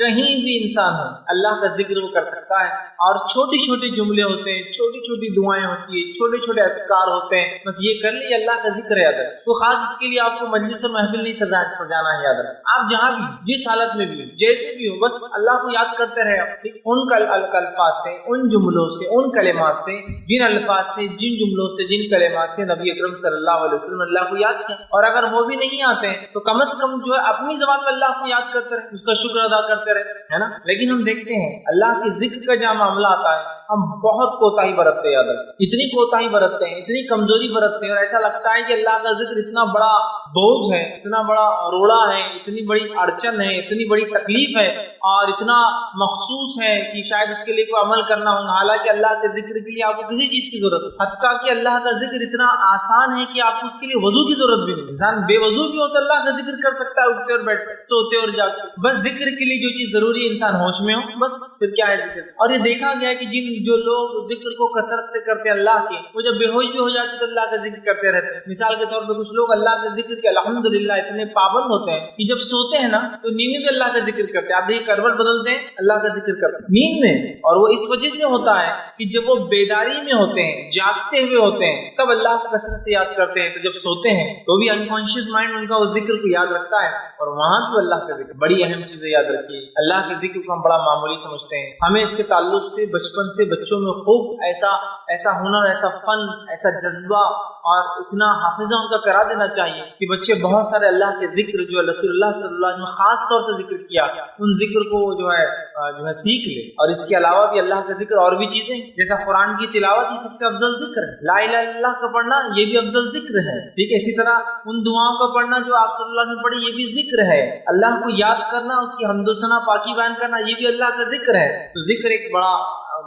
کہیں بھی انسان ہو اللہ کا ذکر وہ کر سکتا ہے. اور چھوٹی چھوٹی جملے ہوتے ہیں, چھوٹی چھوٹی دعائیں ہوتی ہیں, چھوٹے چھوٹے اذکار ہوتے ہیں, بس یہ کر لیے اللہ کا ذکر یاد ہے. تو خاص اس کے لیے آپ کو مجلس اور محفل نہیں سجانا ہے, یاد ہے. آپ جہاں بھی جس حالت میں بھی ہو, جیسے بھی ہو, بس اللہ کو یاد کرتے رہے. ان الفاظ سے, ان جملوں سے, ان کلمات سے, جن الفاظ سے, جن جملوں سے, جن کلمات سے نبی اکرم صلی اللہ علیہ وسلم اللہ کو یاد کیا. اور اگر وہ بھی نہیں آتے ہیں تو کم از کم جو ہے اپنی زبان میں اللہ کو یاد کرتے رہے, اس کا شکر ادا کرتے رہے, ہے نا. لیکن ہم دیکھتے ہیں اللہ کے ذکر کا جہاں معاملہ آتا ہے ہم بہت کوتاہی برتتے ہیں. یاد ہے, اتنی کوتاہی برتتے ہیں, اتنی کمزوری برتتے ہیں, اور ایسا لگتا ہے کہ اللہ کا ذکر اتنا بڑا بوجھ ہے, اتنا بڑا روڑا ہے, اتنی بڑی اڑچن ہے, اتنی بڑی تکلیف ہے, اور اتنا مخصوص ہے کہ شاید اس کے لیے کوئی عمل کرنا ہوگا. حالانکہ اللہ کے ذکر کے لیے آپ کو کسی چیز کی ضرورت ہے, حتیٰ کہ اللہ کا ذکر اتنا آسان ہے کہ آپ کو اس کے لیے وضو کی ضرورت بھی نہیں. انسان بے وضو بھی ہو تو اللہ کا ذکر کر سکتا ہے, اٹھتے اور بیٹھتے, سوتے اور جاگتے. بس ذکر کے لیے جو چیز ضروری ہے انسان ہوش میں ہو, بس پھر کیا ہے ذکر. اور یہ دیکھا گیا کہ جو لوگ ذکر کو کثرت سے کرتے ہیں اللہ کے, وہ جب بے ہوش بھی ہو جاتے تو اللہ کا ذکر کرتے رہتے ہیں. مثال کے طور پہ کچھ لوگ اللہ کے ذکر کے الحمدللہ اتنے پابند ہوتے ہیں کہ جب سوتے ہیں نا تو نیند میں بھی اللہ کا ذکر کرتے ہیں. آپ دیکھیں کروٹ بدلتے ہیں, اللہ کا ذکر کرتے ہیں نیند میں. اور وہ اس وجہ سے ہوتا ہے کہ جب وہ بیداری میں ہوتے ہیں, جاگتے ہوئے ہوتے ہیں, تب اللہ کو کثرت سے یاد کرتے ہیں. تو جب سوتے ہیں تو بھی انکانشیس مائنڈ ان کا وہ ذکر کو یاد رکھتا ہے, اور وہاں بھی اللہ کا ذکر. بڑی اہم چیزیں یاد رکھیے, اللہ کے ذکر کو ہم بڑا معمولی سمجھتے ہیں. ہمیں اس کے تعلق سے بچپن سے بچوں میں خوب ایسا ہنر, ایسا فن, ایسا جذبہ اور اتنا حافظہ ان کا کرا دینا چاہیے کہ بچے بہت سارے اللہ کے ذکر جو رسول اللہ صلی اللہ علیہ وسلم خاص طور سے ذکر کیا, ان ذکر کو جو ہے سیکھ لے. اور اس کے علاوہ بھی اللہ کا ذکر اور بھی چیزیں, جیسا قرآن کی تلاوت یہ سب سے افضل ذکر ہے, لا الہ الا اللہ کا پڑھنا یہ بھی افضل ذکر ہے, ٹھیک ہے. اسی طرح ان دعاؤں کا پڑھنا جو آپ صلی اللہ علیہ وسلم پڑھی یہ بھی ذکر ہے. اللہ کو یاد کرنا, اس کی حمد و ثنا پاکی بیان کرنا, یہ بھی اللہ کا ذکر ہے. تو ذکر ایک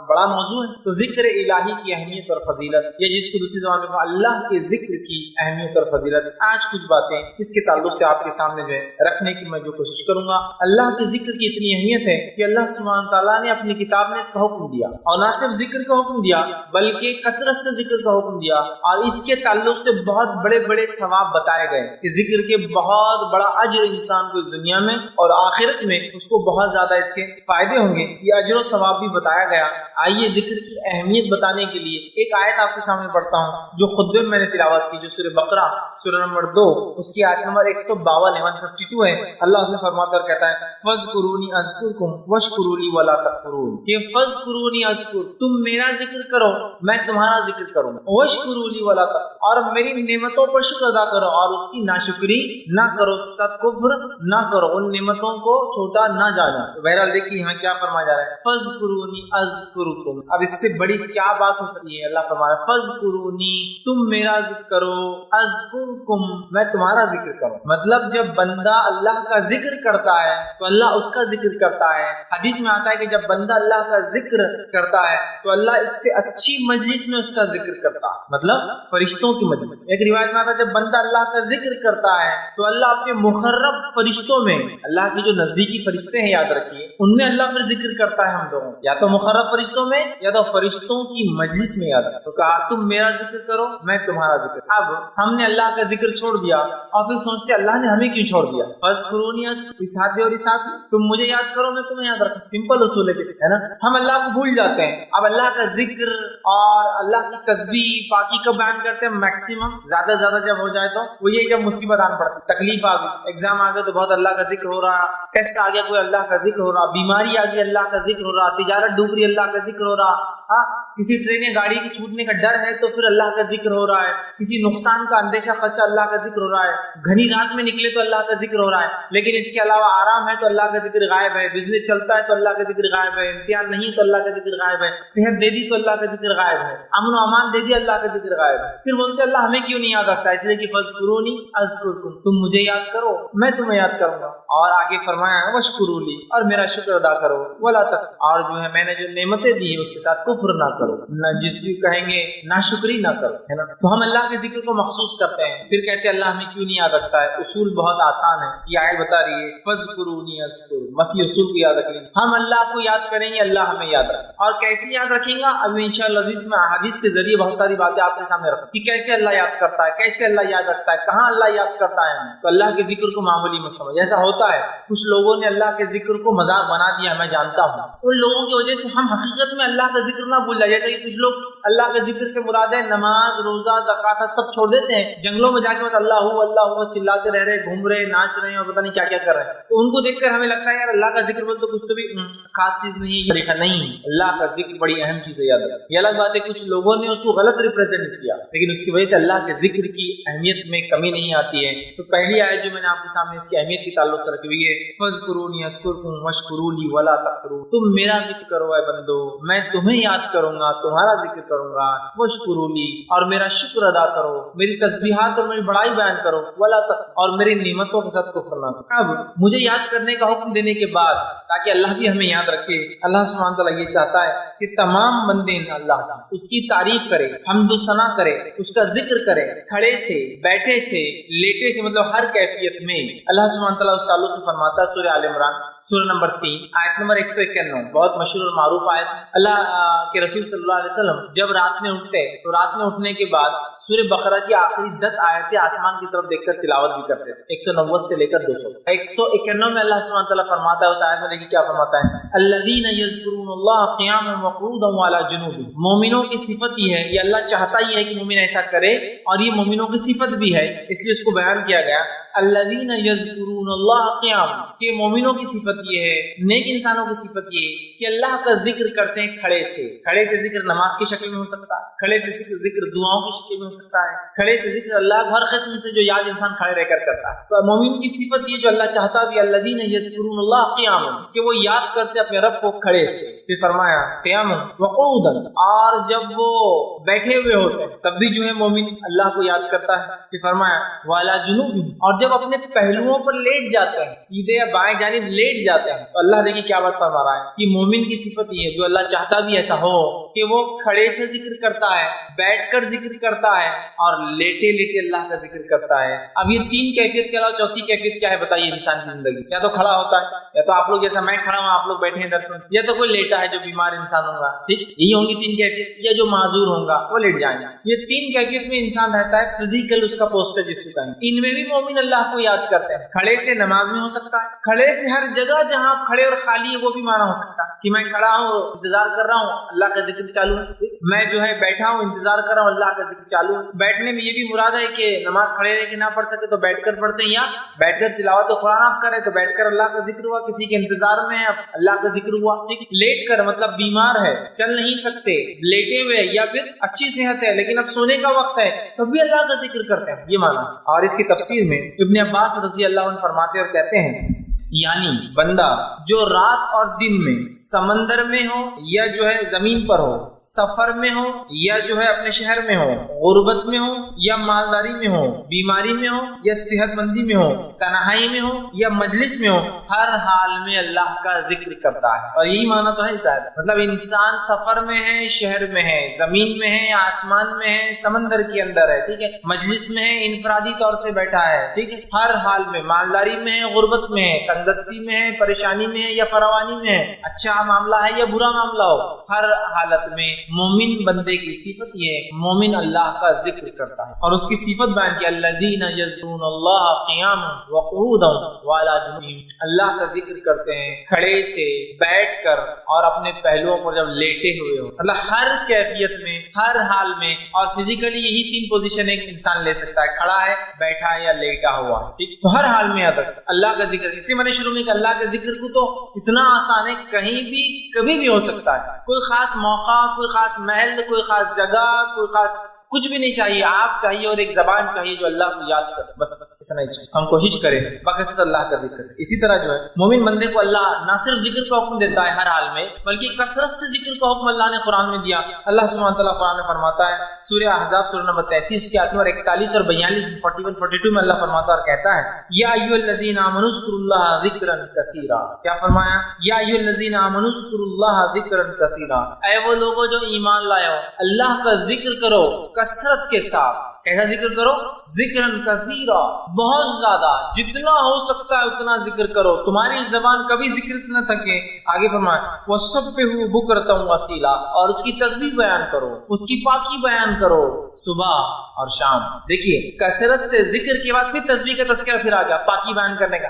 بڑا موضوع ہے. تو ذکر الہی کی اہمیت اور فضیلت, یہ جس کو دوسری زبان میں اللہ کے ذکر کی اہمیت اور فضیلت, آج کچھ باتیں اس کے تعلق سے آپ کے سامنے جو ہے رکھنے کی میں جو کوشش کروں گا. اللہ کے ذکر کی اتنی اہمیت ہے کہ اللہ سبحانہ تعالیٰ نے اپنی کتاب میں اس کا حکم دیا, اور نہ صرف ذکر کا حکم دیا بلکہ کثرت سے ذکر کا حکم دیا, اور اس کے تعلق سے بہت بڑے بڑے ثواب بتائے گئے کہ ذکر کے بہت بڑا اجر انسان کو اس دنیا میں اور آخرت میں اس کو بہت زیادہ اس کے فائدے ہوں گے. یہ اجر و ثواب بھی بتایا گیا. آئیے ذکر کی اہمیت بتانے کے لیے ایک آیت آپ کے سامنے پڑھتا ہوں جو خطبے میں نے تلاوت کی, جو سورہ بقرہ سورہ نمبر 2 اس کی آیت نمبر 152 152 ہے. اللہ سے فرماتا اور کہتا ہے فَاذْكُرُونِي أَذْكُرْكُمْ وَاشْكُرُوا لِي وَلَا تَكْفُرُونِ. یہ فَاذْكُرُونِي أَذْكُرْ, تم میرا ذکر کرو میں تمہارا ذکر کروں, وَاشْكُرُوا لِي وَلَا تَكْفُرُونِ, اور میری نعمتوں پر شکر ادا کرو اور اس کی ناشکری نہ کرو, اس کے ساتھ کفر نہ کرو, ان نعمتوں کو چھوٹا نہ جانا. بہرحال دیکھیے یہاں کیا فرمایا جا رہا ہے, فَاذْكُرُونِي أَذْكُرْكُمْ. اب اس سے بڑی کیا بات ہو سکتی ہے. اللہ فرما رہا ہے فَاذْكُرُونِي, تم میرا ذکر کرو, أَذْكُرْكُمْ, میں تمہارا ذکر کروں. مطلب جب بندہ اللہ کا ذکر کرتا ہے تو اللہ اس کا ذکر کرتا ہے. حدیث میں آتا ہے کہ جب بندہ اللہ کا ذکر کرتا ہے تو اللہ اس سے اچھی مجلس میں اس کا ذکر کرتا ہے, مطلب فرشتوں کی مجلس. ایک روایت میں آتا ہے جب بندہ اللہ کا ذکر کرتا ہے تو اللہ اپنے مقرب فرشتوں میں, اللہ کے جو نزدیکی فرشتے ہیں یاد رکھیے, ان میں اللہ پھر ذکر کرتا ہے ہم لوگوں, یا تو مقرب فرشتوں میں یا تو فرشتوں کی مجلس میں. یاد تو کہا تم میرا ذکر کرو میں تمہارا ذکر. اب ہم نے اللہ کا ذکر چھوڑ دیا اور پھر سوچتے اللہ نے ہمیں کیوں چھوڑ دیا. فَاذْكُرُونِي أَذْكُرْكُمْ, اس ہاتھ اور اس ہاتھ میں تم مجھے یاد کرو میں تمہیں یاد رکھوں. سمپل اصول ہے نا, ہم اللہ کو بھول جاتے ہیں. اب اللہ کا ذکر اور اللہ کی تسبیح پاکی کا بیان کرتے ہیں میکسیمم, زیادہ جب ہو جائے تو وہ یہ جب مصیبت آن پڑتی, تکلیف آ گئی, ایگزام آ گئے تو بہت اللہ کا ذکر ہو رہا, ٹیسٹ آ گیا کوئی اللہ کا ذکر ہو رہا, بیماری آ گئی اللہ کا ذکر ہو رہا, تجارت ڈوب رہی اللہ کا ذکر ہو رہا, کسی ٹرین یا گاڑی کے چھوٹنے کا ڈر ہے تو پھر اللہ کا ذکر ہو رہا ہے, کسی نقصان کا اندیشہ خدشہ اللہ کا ذکر ہو رہا ہے, گھنی رات میں نکلے تو اللہ کا ذکر ہو رہا ہے. لیکن اس کے علاوہ آرام ہے تو اللہ کا ذکر غائب ہے, بزنس چلتا ہے تو اللہ کا ذکر غائب ہے, امتحان نہیں تو اللہ کا ذکر غائب ہے, صحت دے دی تو اللہ کا ذکر غائب ہے, امن و امان دے دی اللہ کا ذکر غائب ہے. پھر بولتے اللہ ہمیں کیوں نہیں یاد رکھتا, اس لیے کہ فَاذْكُرُونِي أَذْكُرْكُمْ, تم مجھے یاد کرو میں تمہیں یاد کروں گا. اور آگے فرمایا وَاشْكُرُوا لِي, اور میرا شکر ادا کرو, وَلَا تَكْفُرُوا, اور جو ہے میں نے جو نعمتیں دی ہیں اس کے ساتھ کفر نہ کرو, نہ جس کی کہیں گے ناشکری نہ کرو, ہے نا. تو ہم اللہ کے ذکر کو مخصوص کرتے ہیں, پھر کہتے ہیں اللہ ہمیں کیوں نہیں یاد رکھتا ہے. اصول بہت آسان ہے, یہ آیت بتا رہی ہے فَاذْكُرُونِي أَذْكُرْكُمْ, بس یہ اصول کو یاد رکھیں. ہم اللہ کو یاد کریں گے اللہ ہمیں یاد رکھے. اور کیسے یاد رکھیں گا, اب انشاءاللہ اس میں احادیث کے ذریعے بہت ساری باتیں آپ کے سامنے رکھیں کہ کیسے اللہ یاد کرتا ہے, کیسے اللہ یاد رکھتا ہے, کہاں اللہ یاد کرتا ہے. تو اللہ کے ذکر کو معمولی مت سمجھ. ایسا ہوتا ہے کچھ لوگوں نے اللہ کے ذکر کو مذاق گناہگار بنا دیا میں جانتا ہوں. ان لوگوں کی وجہ سے ہم حقیقت میں اللہ کا ذکر نہ بھول جائے. جیسے کہ کچھ لوگ اللہ کے ذکر سے مراد ہے نماز روزہ زکوٰۃ سب چھوڑ دیتے ہیں, جنگلوں میں جا کے بس اللہ ہو چلاتے رہ رہے, گھوم رہے, ناچ رہے ہیں اور پتہ نہیں کیا کیا کر رہے ہیں. تو ان کو دیکھ کر ہمیں لگتا ہے یار اللہ کا ذکر بول تو کچھ تو بھی خاص چیز نہیں ہے. دیکھا نہیں, اللہ کا ذکر بڑی اہم چیز ہے. یاد رکھیں, یہ الگ بات ہے کچھ لوگوں نے اس کو غلط ریپرزینٹ کیا, لیکن اس کی وجہ سے اللہ کے ذکر کی اہمیت میں کمی نہیں آتی ہے. تو پہلی آیت جو میں نے آپ کے سامنے اس کی اہمیت کے تعلق سے رکھی ہوئی ہے, فَاذْكُرُونِي أَذْكُرْكُمْ وَاشْكُرُوا لِي وَلَا تَكْفُرُونِ. تم میرا ذکر کرو اے بندو, میں تمہیں یاد کروں گا, تمہارا ذکر کروں گا. وَاشْكُرُوا لِي, اور میرا شکر ادا کرو, میری تسبیحات اور میری بڑائی بیان کرو. وَلَا تَكْفُرُونِ, اور میری نعمتوں کے ساتھ کفر نہ کرو. اب مجھے یاد کرنے کا حکم دینے کے بعد, تاکہ اللہ بھی ہمیں یاد رکھے, اللہ سبحانہ تعالیٰ یہ چاہتا ہے کہ تمام بندے اللہ کا اس کی تعریف کرے, حمد و ثنا کرے, اس کا ذکر کرے, کھڑے سے, بیٹھے سے, لیٹے سے, مطلب ہر کیفیت میں. اللہ سبحانہ تعالیٰ اس تعلق سے فرماتا ہے سورہ آل عمران سورہ نمبر 3 آیت نمبر 191, بہت مشہور اور معروف آیت. اللہ کے رسول صلی اللہ علیہ وسلم جب رات میں اٹھتے تو رات میں اٹھنے کے بعد سورہ بقرہ کی آخری 10 آیتیں آسمان کی طرف دیکھ کر تلاوت بھی کرتے تھے, 190 سے لے کر 200. 191 میں اللہ سبحانہ تعالیٰ فرماتا ہے, اس آیت میں دیکھیے کیا فرماتا ہے, الذین یذکرون اللہ قیاما وقعودا وعلی جنوبہم. مومنوں کی صفت یہ ہے, یہ اللہ چاہتا ہی ہے کہ مومن ایسا کرے, اور یہ مومنوں کی صفت بھی ہے, اس لیے اس کو بیان کیا گیا. الذین یذکرون اللہ قیاما, کہ مومنوں کی صفت یہ ہے, نیک انسانوں کی صفت یہ ہے کہ اللہ کا ذکر کرتے ہیں کھڑے سے. کھڑے سے ذکر نماز کی شکل میں ہو سکتا ہے, کھڑے سے ذکر دعاؤں کی شکل میں ہو سکتا ہے, کھڑے سے ذکر اللہ ہر قسم سے جو یاد انسان کھڑے رہ کر کرتا ہے. تو مومن کی صفت یہ جو اللہ چاہتا بھی, الذین یذکرون اللہ قیاما, کہ وہ یاد کرتے اپنے رب کو کھڑے سے. پھر فرمایا قیاما وقعودا, اور جب وہ بیٹھے ہوئے ہوتے ہیں تب بھی جو ہے مومن اللہ کو یاد کرتا ہے. پھر فرمایا وعلی جنوبہم, اور جب اپنے پہلوؤں پر لیٹ جاتے ہیں, سیدھے یا بائیں جانب لیٹ جاتے ہیں, تو اللہ دیکھیے کیا بات فرما رہا ہے کہ مومن کی صفت یہ ہے, جو اللہ چاہتا بھی ایسا ہو کہ وہ کھڑے سے ذکر کرتا ہے, بیٹھ کر ذکر کرتا ہے, اور لیٹے لیٹے اللہ کا ذکر کرتا ہے. اب یہ 3 کیفیت کے علاوہ چوتھی کیفیت کیا ہے بتائیے انسان کی زندگی؟ یا تو کھڑا ہوتا ہے, یا تو آپ لوگ جیسا میں کھڑا ہوں, آپ لوگ بیٹھے ہیں درس میں, یا تو کوئی لیٹا ہے جو بیمار انسان ہوگا, ٹھیک, یہی ہوں گی 3 کیفیت, یا جو معذور ہوگا وہ لیٹ جائیں گے. یہ 3 کیفیت میں انسان رہتا ہے, فزیکل اس کا پوسچر جس کو کہیں, ان میں بھی مومن اللہ کو یاد کرتے ہیں. کھڑے سے نماز میں ہو سکتا ہے, کھڑے سے ہر جگہ جہاں کھڑے اور خالی ہے وہ بھی مانا ہو سکتا ہے کہ میں کھڑا ہوں انتظار کر رہا ہوں اللہ کا ذکر چالو ہے, میں جو ہے بیٹھا ہوں انتظار کر رہا ہوں اللہ کا ذکر چالو ہے. بیٹھنے میں یہ بھی مراد ہے کہ نماز کھڑے رہ کے نہ پڑھ سکے تو بیٹھ کر پڑھتے ہیں, یا بیٹھ کر تلاوت قرآن آپ کریں تو بیٹھ کر اللہ کا ذکر ہوا, کسی کے انتظار میں ہے اللہ کا ذکر ہوا. ٹھیک, لیٹ کر مطلب بیمار ہے, چل نہیں سکتے, لیٹے ہوئے, یا پھر اچھی صحت ہے لیکن اب سونے کا وقت ہے, تب بھی اللہ کا ذکر کرتے ہیں, یہ مانا. اور اس کی تفسیر میں ابن عباس رضی اللہ عنہ فرماتے اور کہتے ہیں, یعنی بندہ جو رات اور دن میں سمندر میں ہو یا جو ہے زمین پر ہو, سفر میں ہو یا جو ہے اپنے شہر میں ہو, غربت میں ہو یا مالداری میں ہو, بیماری میں ہو یا صحت مندی میں ہو, تنہائی میں ہو یا مجلس میں ہو, ہر حال میں اللہ کا ذکر کرتا ہے. اور یہی معنی تو ہے شاید, مطلب انسان سفر میں ہے, شہر میں ہے, زمین میں ہے یا آسمان میں ہے, سمندر کے اندر ہے, ٹھیک ہے, مجلس میں ہے, انفرادی طور سے بیٹھا ہے, ٹھیک ہے, ہر حال میں, مالداری میں ہے, غربت میں ہے, تنگدستی میں ہے, پریشانی میں ہے یا فراوانی میں ہے, اچھا معاملہ ہے یا برا معاملہ ہو, ہر حالت میں مومن بندے کی صفت یہ ہے, مومن اللہ کا ذکر کرتا ہے. اور اس کی صفت بیان کی, الذین یذکرون اللہ قیاما وقعودا وعلی جنوبہم, اللہ کا ذکر کرتے ہیں کھڑے سے, بیٹھ کر, اور اپنے پہلوؤں پر جب لیٹے ہوئے ہو. اللہ ہر کیفیت میں, ہر حال میں, اور فزیکلی یہی 3 پوزیشن ایک انسان لے سکتا ہے, کھڑا ہے, بیٹھا ہے یا لیٹا ہوا ہے. ٹھیک, تو ہر حال میں اللہ کا ذکر. اس لیے میں نے شروع میں کہ اللہ کے ذکر کو تو اتنا آسان ہے, کہیں بھی کبھی بھی ہو سکتا ہے, کوئی خاص موقع, کوئی خاص محل, کوئی خاص جگہ, کوئی خاص کچھ بھی نہیں چاہیے, آپ چاہیے اور ایک زبان چاہیے جو اللہ کو یاد کرے, بس اتنا ہی چاہیے. ہم کوشش کریں باقاعدہ اللہ کا ذکر. اسی طرح جو ہے مومن بندے کو اللہ نہ صرف ذکر کا حکم دیتا ہے ہر حال میں, بلکہ کثرت سے ذکر کا حکم اللہ نے قرآن میں دیا. اللہ سبحانہ تعالیٰ قرآن میں فرماتا ہے, سورہ احزاب سورہ نمبر 33 کے آیت نمبر 41 اور 42, 41 42 میں اللہ فرماتا اور کہتا ہے, یا ایھا الذین آمنوا اذکروا اللہ ذکرا کثیرا. کیا فرمایا, یا ایھا الذین آمنوا اذکروا اللہ ذکرا کثیرا, اے وہ لوگوں جو ایمان لائے ہو, اللہ کا ذکر کرو کثرت کے ساتھ. کیسا ذکر کرو؟ ذکرن کثیرا, بہت زیادہ, جتنا ہو سکتا ہے اتنا ذکر کرو, تمہاری زبان کبھی ذکر سے نہ تھکے. آگے فرمایا, وَسَبِّحُوا بُكْرَةً وَأَصِيلًا, اور اس کی تسبیح بیان کرو, اس کی پاکی بیان کرو صبح اور شام. دیکھیے کثرت سے ذکر کے بعد پھر تسبیح کا تذکرہ پھر آ گیا, پاکی بیان کرنے کا.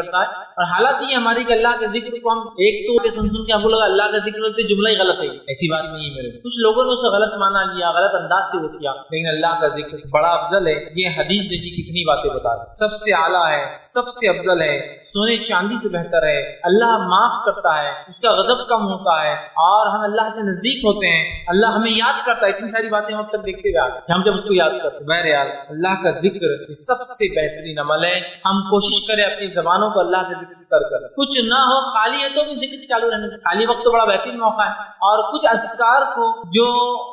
کرتا ہے. اور حالت یہ ہماری کہ اللہ کے ذکر کو ہم ایک تو سن کے ہم کو لگا اللہ کا ذکر ہوتے جملہ ہی غلط ہے. ایسی بات نہیں ہے میرے. کچھ لوگوں نے اسے غلط مانا لیا, غلط انداز سے وہ کیا, لیکن اللہ کا ذکر بڑا افضل ہے. یہ حدیث دیکھیے کتنی باتیں بتا رہی, سب سے اعلیٰ ہے, سب سے افضل ہے, سونے چاندی سے بہتر ہے, اللہ معاف کرتا ہے, اس کا غضب کم ہوتا ہے, اور ہم اللہ سے نزدیک ہوتے ہیں, اللہ ہمیں یاد کرتا ہے. اتنی ساری باتیں ہم اب تک دیکھتے ہوئے آتے ہیں ہم جب اس کو یاد کرتے ہیں. بہرحال اللہ کا ذکر سب سے بہترین عمل ہے. ہم کوشش کریں اپنی زبانوں کو اللہ کے ذکر سے کر کچھ نہ ہو, خالی ہے تو بھی ذکر چالو رہنے. خالی وقت تو بڑا بہترین موقع ہے. اور کچھ اذکار کو جو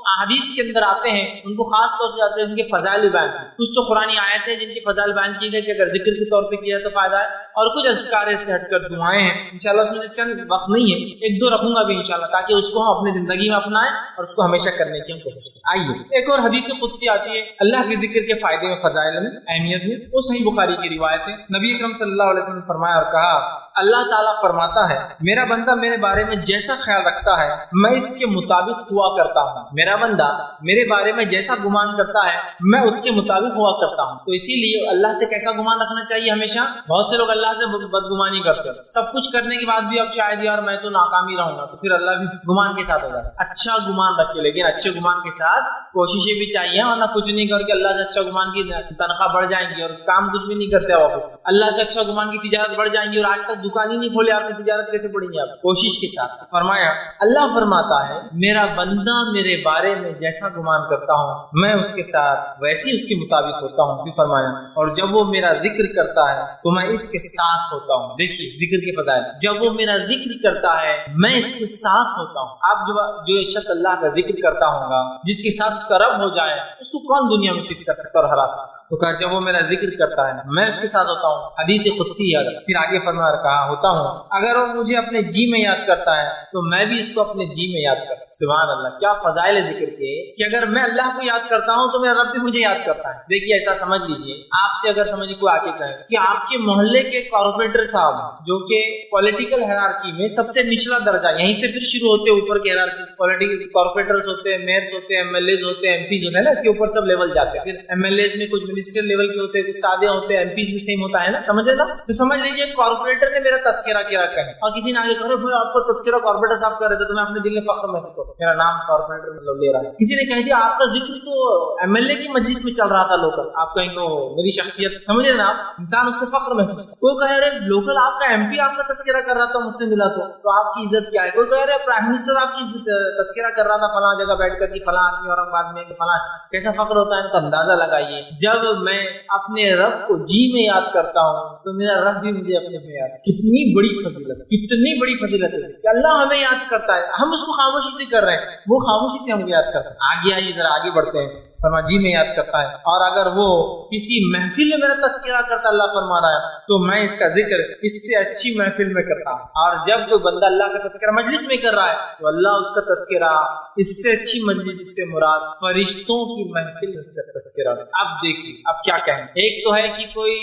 احادیث کے اندر آتے ہیں ان کو خاص طور سے آتے ہیں, ان کے فضائل بیان کی. کچھ تو قرآنی آیت ہیں جن کے فضائل بیان کی گئی کہ اگر ذکر کے طور پہ کیا تو فائدہ ہے, اور کچھ اذکار سے ہٹ کر دعائیں ہیں. انشاءاللہ اس میں سے چند وقت نہیں ہے, ایک دو رکھوں گا بھی انشاءاللہ, تاکہ اس کو ہم اپنی زندگی میں اپنائیں اور اس کو ہمیشہ کرنے کی ہم کوشش کریں. آئیے ایک اور حدیث قدسی آتی ہے اللہ کے ذکر کے فائدے میں, فضائل میں, اہمیت میں. وہ صحیح بخاری کی روایت ہے. نبی اکرم صلی اللہ علیہ وسلم نے فرمایا اور کہا, اللہ تعالیٰ فرماتا ہے میرا بندہ میرے بارے میں جیسا خیال رکھتا ہے میں اس کے مطابق ہوا کرتا ہوں. میرا بندہ میرے بارے میں جیسا گمان کرتا ہے میں اس کے مطابق ہوا کرتا ہوں. تو اسی لیے اللہ سے کیسا گمان رکھنا چاہیے ہمیشہ. بہت سے لوگ اللہ سے بدگمانی کرتے ہیں, سب کچھ کرنے کے بعد بھی اب شاید یار میں تو ناکام ہی رہوں گا, تو پھر اللہ بھی گمان کے ساتھ ہوگا. اچھا گمان رکھے, لیکن اچھے گمان کے ساتھ کوششیں بھی چاہیے, ورنہ کچھ نہیں کر کے اللہ سے اچھا گمان کی تنخواہ بڑھ جائیں گی اور کام کچھ بھی نہیں کرتے واپس. اللہ سے اچھا گمان کی تجارت بڑھ جائیں گی اور آج تک دکان ہی نہیں کھولے آپ نے, تجارت کیسے پڑیں گے آپ. کوشش کے ساتھ. فرمایا اللہ فرماتا ہے میرا بندہ میرے بارے میں جیسا گمان کرتا ہوں میں اس کے ساتھ ویسے اس کے مطابق ہوتا ہوں. پھر فرمایا اور جب وہ میرا ذکر کرتا ہے تو میں اس کے ساتھ ہوتا ہوں. دیکھیے ذکر کے فضائل, جب وہ میرا ذکر کرتا ہے میں اس کے ساتھ ہوتا ہوں. آپ جو شخص اللہ کا ذکر کرتا ہوگا جس کے ساتھ اس کا رب ہو جائے اس کو کون دنیا میں چیت کر سکتا اور ہرا سکتا. تو کہا جب وہ میرا ذکر کرتا ہے میں اس کے ساتھ ہوتا ہوں. حدیث قدسی ہے. پھر آگے فرمایا کہا ہوتا ہوں اگر وہ مجھے اپنے جی میں یاد کرتا ہے تو میں بھی اس کو اپنے جی میں یاد کرتا ہوں. سبحان اللہ, کیا فضائل ذکر کے کہ اگر میں اللہ کو یاد کرتا ہوں تو میرا رب بھی مجھے یاد کرتا ہے. دیکھیے ایسا سمجھ لیجیے, آپ سے اگر سمجھ کو آ کے کہے کہ آپ کے محلے کے کارپوریٹر صاحب جو کہ پولیٹیکل ہیرارکی میں سب سے نچلا درجہ, یہیں سے پھر شروع ہوتے ہیں اوپر کے ہیرارکی. پولیٹیکل کارپوریٹرز ہوتے ہیں, میئرز ہوتے ہیں, ایم ایل ایز ہوتے ہیں, ایم پیز ہوتے ہیں نا, اس کے اوپر سب لیول جاتے ہیں. پھر ایم ایل ایز میں کچھ منسٹر لیول کے ہوتے ہیں, کچھ سادے ہوتے ہیں, ایم پیز بھی سیم ہوتا ہے نا, سمجھے نا. تو سمجھ لیجیے کارپوریٹر نے میرا تذکرہ کیا رکھا ہے اور کسی نے آگے کہا بھائی آپ کو تذکرہ کارپوریٹر صاحب کر رہے تھے تو میں اپنے دل میں فخر محسوس کرتا ہوں, میرا نام کارپوریٹر مطلب لے رہا ہے. کسی نے کہہ دیا آپ کا ذکر تو ایم ایل اے کی مجلس میں چل رہا تھا لوکل, آپ کہیں تو میری شخصیت, سمجھے نا آپ, انسان اس سے فخر محسوس کرتا. کوئی کہہ رہے لوکل آپ کا ایم پی آپ کا تذکرہ کر رہا تھا مجھ سے ملا تو آپ کی عزت کیا ہے. کوئی کہہ رہے پرائم منسٹر آپ کی تذکرہ کر رہا تھا فلاں جگہ بیٹھ کر کہ فلاں آدمی اورنگ آباد میں فلاں, کیسا فخر ہوتا ہے ان کا اندازہ لگائیے. جب میں اپنے رب کو جی میں یاد کرتا ہوں تو میرا رب بھی مجھے اپنے میں یاد. کتنی بڑی فضیلت, کتنی بڑی فضیلت ہے کہ اللہ ہمیں یاد کرتا ہے, ہم اس کو خاموشی سے کر رہے ہیں, وہ خاموشی سے ہم کو یاد کرتا ہے. آگے آئیے ذرا آگے بڑھتے ہیں. فرما جی میں یاد کرتا ہے, اور اگر وہ کسی محفل میں میرا تذکرہ کرتا, اللہ فرما رہا ہے, تو میں اس کا ذکر اس سے اچھی محفل میں کرتا ہوں. اور جب کوئی بندہ اللہ کا تذکرہ مجلس میں کر رہا ہے تو اللہ اس کا تذکرہ اس سے اچھی مجلس, اس سے مراد فرشتوں کی محفل میں اس کا تذکرہ. اب دیکھیے اب کیا کہیں, ایک تو ہے کہ کوئی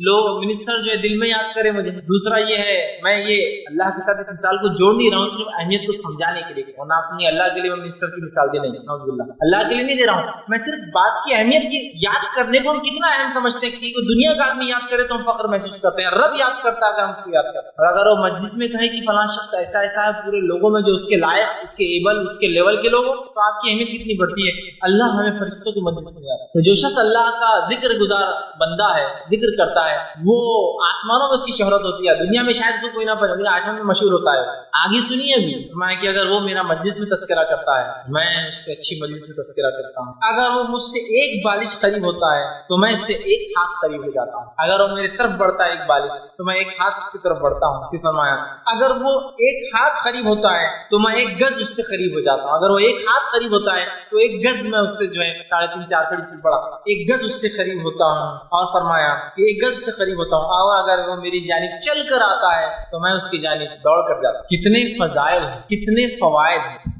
لوگ منسٹر جو ہے دل میں یاد کرے مجھے, دوسرا یہ ہے میں یہ اللہ کے ساتھ اس مثال کو جوڑ نہیں رہا ہوں صرف اہمیت کو سمجھانے کے لیے, اور نہ اپنی اللہ کے لیے میں منسٹر کی مثال دے نہیں, نعوذ باللہ, اللہ کے لیے نہیں دے رہا ہوں. میں صرف بات کی اہمیت کی یاد کرنے کو ہم کتنا اہم سمجھتے ہیں کہ دنیا کا آدمی یاد کرے تو ہم فخر محسوس کرتے ہیں, رب یاد کرتا ہے اگر ہم اس کو یاد کرتے ہیں. اور اگر وہ مجلس میں کہے کہ فلاں شخص ایسا ایسا ہے پورے لوگوں میں جو اس کے لائق, اس کے ایبل, اس کے لیول کے لوگ, تو آپ کی اہمیت کتنی بڑھتی ہے. اللہ ہمیں فرشتوں کی مجلس میں یاد. تو جو شخص اللہ کا ذکر گزار بندہ ہے, ذکر کرتا ہے, وہ آسمانوں میں اس کی شہرت ہوتی ہے, دنیا میں شاید اس کو کوئی نہ پہچانے, آسمان میں مشہور ہوتا ہے. آگے سنیے ابھی میں کہ اگر وہ میرا مجلس میں تذکرہ کرتا ہے میں اس سے اچھی مجلس میں تذکرہ کرتا ہوں. اگر وہ مجھ سے ایک بالش قریب ہوتا ہے تو میں اس سے ایک ہاتھ قریب ہو جاتا ہوں. اگر وہ میری طرف بڑھتا ہے ایک بالش تو میں ایک ہاتھ اس کی طرف بڑھتا ہوں. پھر فرمایا اگر وہ ایک ہاتھ قریب ہوتا ہے تو میں ایک گز اس سے قریب ہو جاتا ہوں. اگر وہ ایک ہاتھ قریب ہوتا ہے تو ایک گز میں اس سے جو ہے 3.5-4 فٹ سے بڑا ایک گز اس سے قریب ہوتا ہوں. اور فرمایا کہ ایک گز سے قریب ہوتا ہوں. اور اگر وہ میری جانب چل کر آتا ہے تو میں اس کی جانب دوڑ کر جاتا ہوں. کتنے فضائل ہیں, کتنے فوائد ہیں,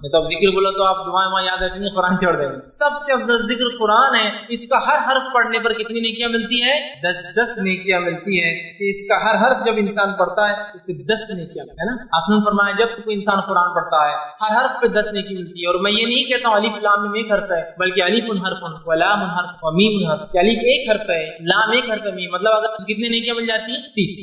نہیں تو اب ذکر بولا تو آپ دعائیں وہاں یاد رکھیں گے، قرآن چھوڑ دیں گے۔ سب سے افضل ذکر قرآن ہے، اس کا ہر حرف پڑھنے پر کتنی نیکیاں ملتی ہیں؟ 10 نیکیاں ملتی ہیں کہ اس کا ہر حرف جب انسان پڑھتا ہے اس کے 10 نیکیاں ہے نا۔ آپ نے فرمایا جب کوئی انسان قرآن پڑھتا ہے ہر حرف پہ 10 نیکی ملتی ہے۔ اور میں یہ نہیں کہتا ہوں الف لام میم ایک حرف ہے، بلکہ الف حرف و لام حرف و میم حرف، الف ایک حرف ہے، لام ایک حرف ہے، میم مطلب اگر کتنی نیکیاں مل جاتی ہیں؟ 30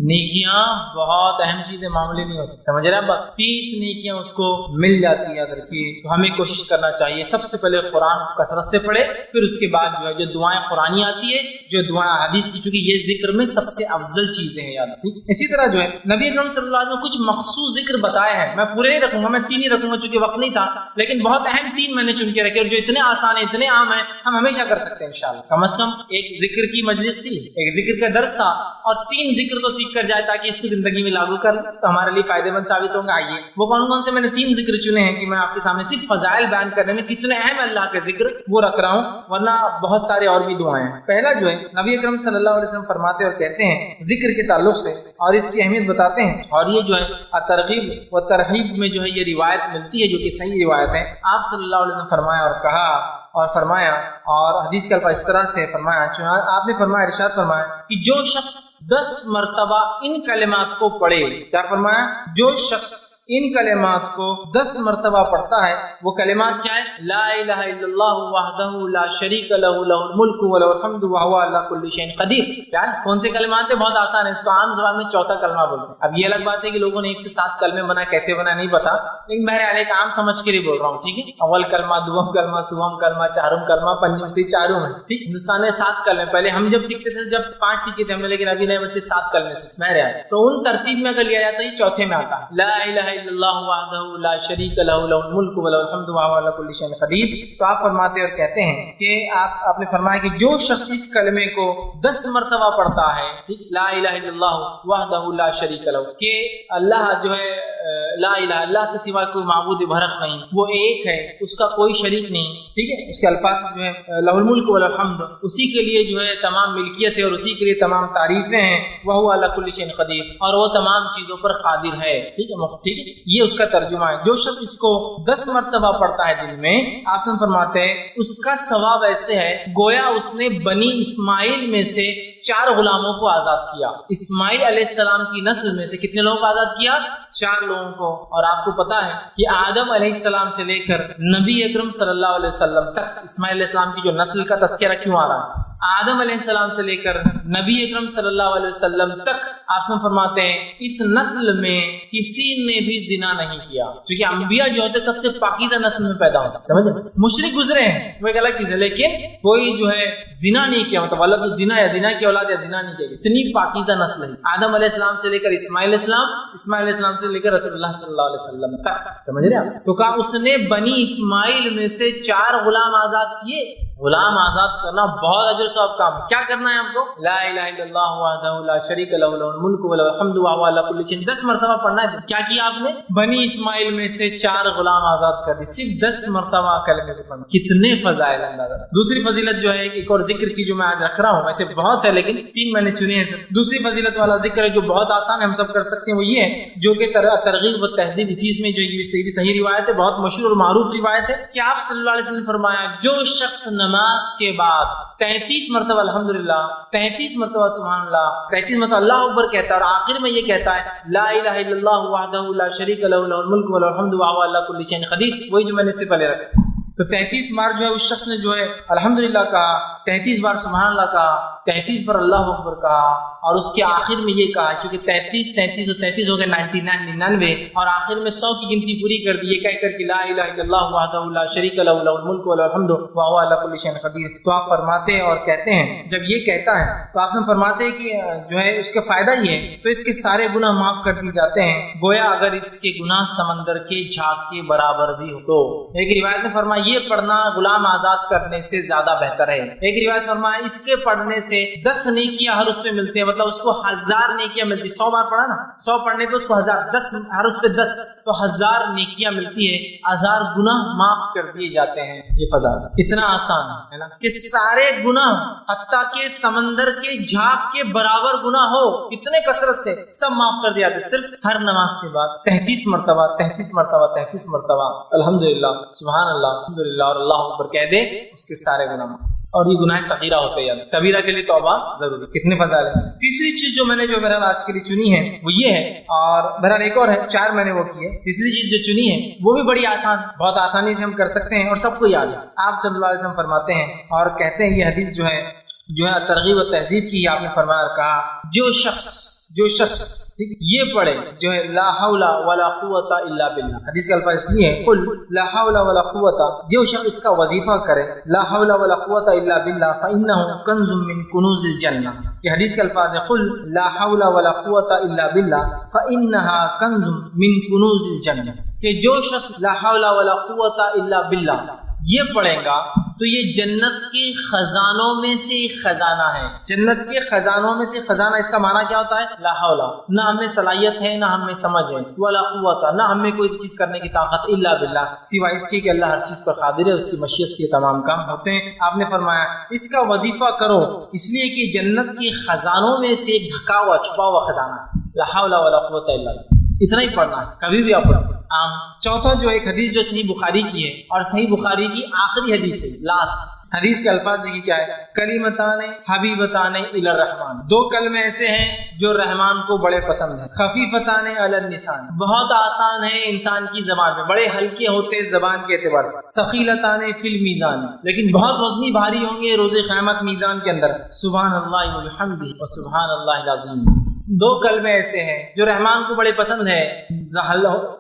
نیکیاں۔ بہت اہم چیزیں معمولی نہیں ہوتی، سمجھ رہے ہیں؟ 30 نیکیاں اس کو مل جاتی ہے۔ اگر کہ تو ہمیں کوشش کرنا چاہیے سب سے پہلے قرآن کو کثرت سے پڑھے، پھر اس کے بعد جو ہے جو دعائیں قرآنی آتی ہے، جو دعائیں حدیث کی، چونکہ یہ ذکر میں سب سے افضل چیزیں ہیں یاد۔ اسی طرح جو ہے نبی اکرم صلی اللہ علیہ وسلم نے کچھ مخصوص ذکر بتائے ہیں، میں پورے نہیں رکھوں گا، میں 3 ہی رکھوں گا چونکہ وقت نہیں تھا، لیکن بہت اہم 3 میں نے چن کے رکھے اور جو اتنے آسان ہیں، اتنے عام ہیں، ہم ہمیشہ کر سکتے ہیں انشاءاللہ۔ کم از کم ایک ذکر کی مجلس تھی، ایک ذکر کا درس تھا، اور 3 ذکر تو سیکھ کر جائے تاکہ اس کو زندگی میں لاگو کر لیں تو ہمارے لیے فائدہ مند ثابت ہوں گا۔ آئیے وہ کون سے میں نے 3 ذکر چنے ہیں کہ میں آپ کے سامنے صرف فضائل بیان کرنے میں کتنے اہم اللہ کے ذکر وہ رکھ رہا ہوں، ورنہ بہت سارے اور بھی دعائیں ہیں۔ پہلا جو ہے نبی اکرم صلی اللہ علیہ وسلم فرماتے اور کہتے ہیں ذکر کے تعلق سے اور اس کی اہمیت بتاتے ہیں، اور یہ جو ہے ترغیب و ترغیب میں جو ہے یہ روایت ملتی ہے جو کہ صحیح روایت ہے۔ آپ صلی اللہ علیہ وسلم فرمایا اور کہا اور فرمایا، اور حدیث کے الفاظ اس طرح سے فرمایا، آپ نے فرمایا، ارشاد فرمایا کہ جو شخص 10 مرتبہ ان کلمات کو پڑھے، کیا فرمایا؟ جو شخص ان کلمات کو 10 مرتبہ پڑھتا ہے، وہ کلمات کیا ہے؟ لا الہ الا اللہ وحدہ لا شریک لہ لہ الملک ولہ الحمد وہو علی کل شیء قدیر۔ کیا کون سے کلمات ہیں؟ بہت آسان ہے، اس کو عام زبان میں چوتھا کلمہ بولتے ہیں۔ اب یہ الگ بات ہے کہ لوگوں نے 1 سے 7 کلمے بنا، کیسے بنا نہیں پتا، لیکن بہرحال ایک عام سمجھ کے لیے بول رہا ہوں، ٹھیک ہے؟ اول کلمہ، دوم کلمہ، سوم کلمہ، چہارم کلمہ، پنجم چاروں میں، ٹھیک۔ ہندوستان میں 7 کلمے، پہلے ہم جب سیکھتے تھے جب 5 سیکھے تھے ہم نے، لیکن ابھی نئے بچے 7 کلمے سے بہرحال، تو ان ترتیب میں اگر لیا جاتا ہے یہ چوتھے میں آتا ہے، لا الہ الا اللہ وحدہ لا شریک لہ لہ الملک ولہ الحمد وہو علی کل شیء قدیر۔ تو آپ فرماتے اور کہتے ہیں کہ آپ نے فرمایا کہ جو شخص اس کلمے کو 10 مرتبہ پڑھتا ہے، ٹھیک، لا الہ الا اللہ وحدہ لا شریک لہ، کہ اللہ جو ہے لا الہ، اللہ کے سوا کوئی معبود برحق نہیں، وہ ایک ہے، اس کا کوئی شریک نہیں، ٹھیک ہے۔ اس کے الفاظ جو ہے لہ الملک ولہ الحمد، اسی کے لیے جو ہے تمام ملکیت ہے اور اسی کے لیے تمام تعریفیں ہیں، وہو علی کل شیء قدیر، اور وہ تمام چیزوں پر قادر ہے، ٹھیک ہے، ٹھیک ہے۔ یہ اس کا ترجمہ ہے۔ جو شخص اس کو 10 مرتبہ پڑھتا ہے دن میں، آپ سے فرماتے ہیں اس کا ثواب ایسے ہے گویا اس نے بنی اسماعیل میں سے 4 غلاموں کو آزاد کیا۔ اسماعیل علیہ السلام کی نسل میں سے کتنے لوگوں کو آزاد کیا؟ 4 لوگوں کو۔ اور آپ کو پتا ہے کہ آدم علیہ السلام سے لے کر نبی اکرم صلی اللہ علیہ وسلم تک اسماعیل علیہ السلام کی جو نسل کا تذکرہ کیوں آ رہا ہے؟ آدم علیہ السلام سے لے کر نبی اکرم صلی اللہ علیہ وسلم تک آپ فرماتے ہیں اس نسل میں کسی نے بھی زنا نہیں کیا، کیونکہ انبیاء جو ہوتے سب سے پاکیزہ نسل میں پیدا ہوتے ہیں، سمجھے؟ مشرک گزرے ہیں وہ ایک الگ چیز ہے، لیکن کوئی جو ہے زنا نہیں کیا، مطلب ولد زنا یا زنا کی اولاد یا زنا نہیں کیا، اتنی پاکیزہ نسل ہے آدم علیہ السلام سے لے کر اسماعیل علیہ السلام، اسماعیل علیہ السلام سے لے کر رسول اللہ صلی اللہ علیہ وسلم تک، سمجھ رہے ہیں؟ تو کہا اس نے بنی اسماعیل میں سے 4 غلام آزاد کیے۔ غلام آزاد کرنا بہت اجر ثواب کام ہے۔ کیا کرنا ہے ہم کو؟ لا الہ الا اللہ وحدہ لا شریک لہ لہ الملک وله الحمد وهو على كل شيء 10 مرتبہ پڑھنا ہے۔ کیا کیا آپ نے؟ بنی اسماعیل میں سے 4 غلام آزاد کر دی، صرف 10 مرتبہ کلمے کو پڑھنا، کتنے فضائل اندازہ۔ دوسری فضیلت جو ہے ایک اور ذکر کی جو میں آج رکھ رہا ہوں، ویسے بہت ہے لیکن 3 میں نے چنے ہیں سر۔ دوسری فضیلت والا ذکر ہے جو بہت آسان ہے، ہم سب کر سکتے ہیں، وہ یہ ہے جو کہ ترغیب و تہذیب اسی میں جو یہ صحیح روایت ہے، بہت مشہور اور معروف روایت ہے کہ آپ صلی اللہ علیہ وسلم نے فرمایا جو شخص نماز کے بعد 33 مرتبہ الحمدللہ، 33 مرتبہ سبحان اللہ، 33 مرتبہ اللہ اکبر کہتا ہے اور آخر میں یہ کہتا ہے لا الہ الا اللہ وحدہ لا شریک لہ لہ الملک وله الحمد وهو على كل شيء قدیر، وہی جو میں نے اس سے پہلے رکھا۔ تو 33 بار جو ہے اس شخص نے جو ہے الحمدللہ کہا، 33 بار سبحان اللہ کہا، 33 بار اللہ اکبر کہا، اور اس کے آخر میں یہ کہا کیونکہ 33 اور 33 ہو گئے 99 اور آخر میں 100 کی گنتی پوری کر دی یہ کہہ کر کہ لا الہ الا اللہ وحدہ لا شریک لہ لہ الملک وله الحمد وهو على كل شيء قدیر۔ تو آپ فرماتے اور کہتے ہیں جب یہ کہتا ہے تو آپ فرماتے ہیں کہ جو ہے اس کا فائدہ یہ ہے تو اس کے سارے گناہ معاف کر دیے جاتے ہیں، گویا اگر اس کے گناہ سمندر کے جھاگ کے برابر بھی ہو۔ تو ایک روایت میں فرمایا یہ پڑھنا غلام آزاد کرنے سے زیادہ بہتر ہے، ایک ایک روایت فرمایا اس کے پڑھنے سے 10 نیکیاں ہر اس پہ ملتے ہیں، مطلب اس کو 1000 نیکیاں ملتی. 100 بار پڑھا نا، 100 پڑھنے پہ اس کو 1000، 10 ہر اس پہ 10 تو 1000 نیکیاں ملتی ہے، 1000 گناہ معاف کر دیے جاتے ہیں. یہ فضائل اتنا آسان ہے نا کہ سارے گناہ حتیٰ کہ سمندر کے جھاگ کے برابر گناہ ہو اتنے کثرت سے سب معاف کر دیا جاتے، صرف ہر نماز کے بعد 33 مرتبہ 33 مرتبہ 33 مرتبہ الحمدللہ سبحان اللہ الحمدللہ اور اللہ اکبر کہہ دے، اس کے سارے گناہ. اور یہ گناہ صغیرہ ہوتے ہیں، کبیرہ کے لیے توبہ ضروری. کتنے فضائل ہیں. تیسری چیز جو میں نے جو بہرحال آج کے لیے چنی ہے وہ یہ ہے، اور بہرحال ایک اور ہے، 4 میں نے وہ کی ہے. تیسری چیز جو چنی ہے وہ بھی بڑی آسان، بہت آسانی سے ہم کر سکتے ہیں اور سب کو یاد ہے. آپ صلی اللہ علیہ وسلم فرماتے ہیں اور کہتے ہیں، یہ حدیث جو ہے ترغیب و تہذیب کی، آپ نے فرمایا اور کہا جو شخص یہ پڑھے جو ہے لا حول ولا قوت الا باللہ. حدیث کا الفاظ اس لیے ہے قل لا حول ولا قوت، جو شخص اس کا وظیفہ کرے لا حول ولا قوت الا باللہ فانه کنز من کنوز الجنہ. یہ حدیث کے الفاظ ہے قل لا حول ولا قوت الا باللہ فانها کنز من کنوز الجنہ، کہ جو شخص لا حول ولا قوت الا باللہ یہ پڑھے گا تو یہ جنت کے خزانوں میں سے ایک خزانہ ہے. جنت کے خزانوں میں سے خزانہ، اس کا معنی کیا ہوتا ہے؟ لا حول، نہ ہمیں صلاحیت ہے نہ ہمیں سمجھ ہے، ولا قوت، نہ ہمیں کوئی چیز کرنے کی طاقت، الا باللہ، سوائے اس کی کہ اللہ ہر چیز پر قادر ہے، اس کی مشیت سے یہ تمام کام ہوتے ہیں. آپ نے فرمایا اس کا وظیفہ کرو اس لیے کہ جنت کے خزانوں میں سے ایک ڈھکا ہوا چھپا ہوا خزانہ ہے. لا حول ولا قوت الا باللہ، اتنا ہی پڑھنا ہے، کبھی بھی آپ پڑھ سکتے. چوتھا جو ایک حدیث جو صحیح بخاری کی ہے اور صحیح بخاری کی آخری حدیث ہے، لاسٹ حدیث کے الفاظ دیکھیے کیا ہے، کلمتان حبیبتان الی الرحمن، 2 کلمے ایسے ہیں جو رحمان کو بڑے پسند ہیں، خفیفتان علی اللسان، بہت آسان ہے انسان کی زبان پہ، بڑے ہلکے ہوتے زبان کے اعتبار سے، ثقیلتان فی المیزان، لیکن بہت وزنی بھاری ہوں گے روز قیامت میزان کے اندر، سبحان اللہ وبحمدہ وسبحان اللہ العظیم. 2 کلمے ایسے ہیں جو رحمان کو بڑے پسند ہے،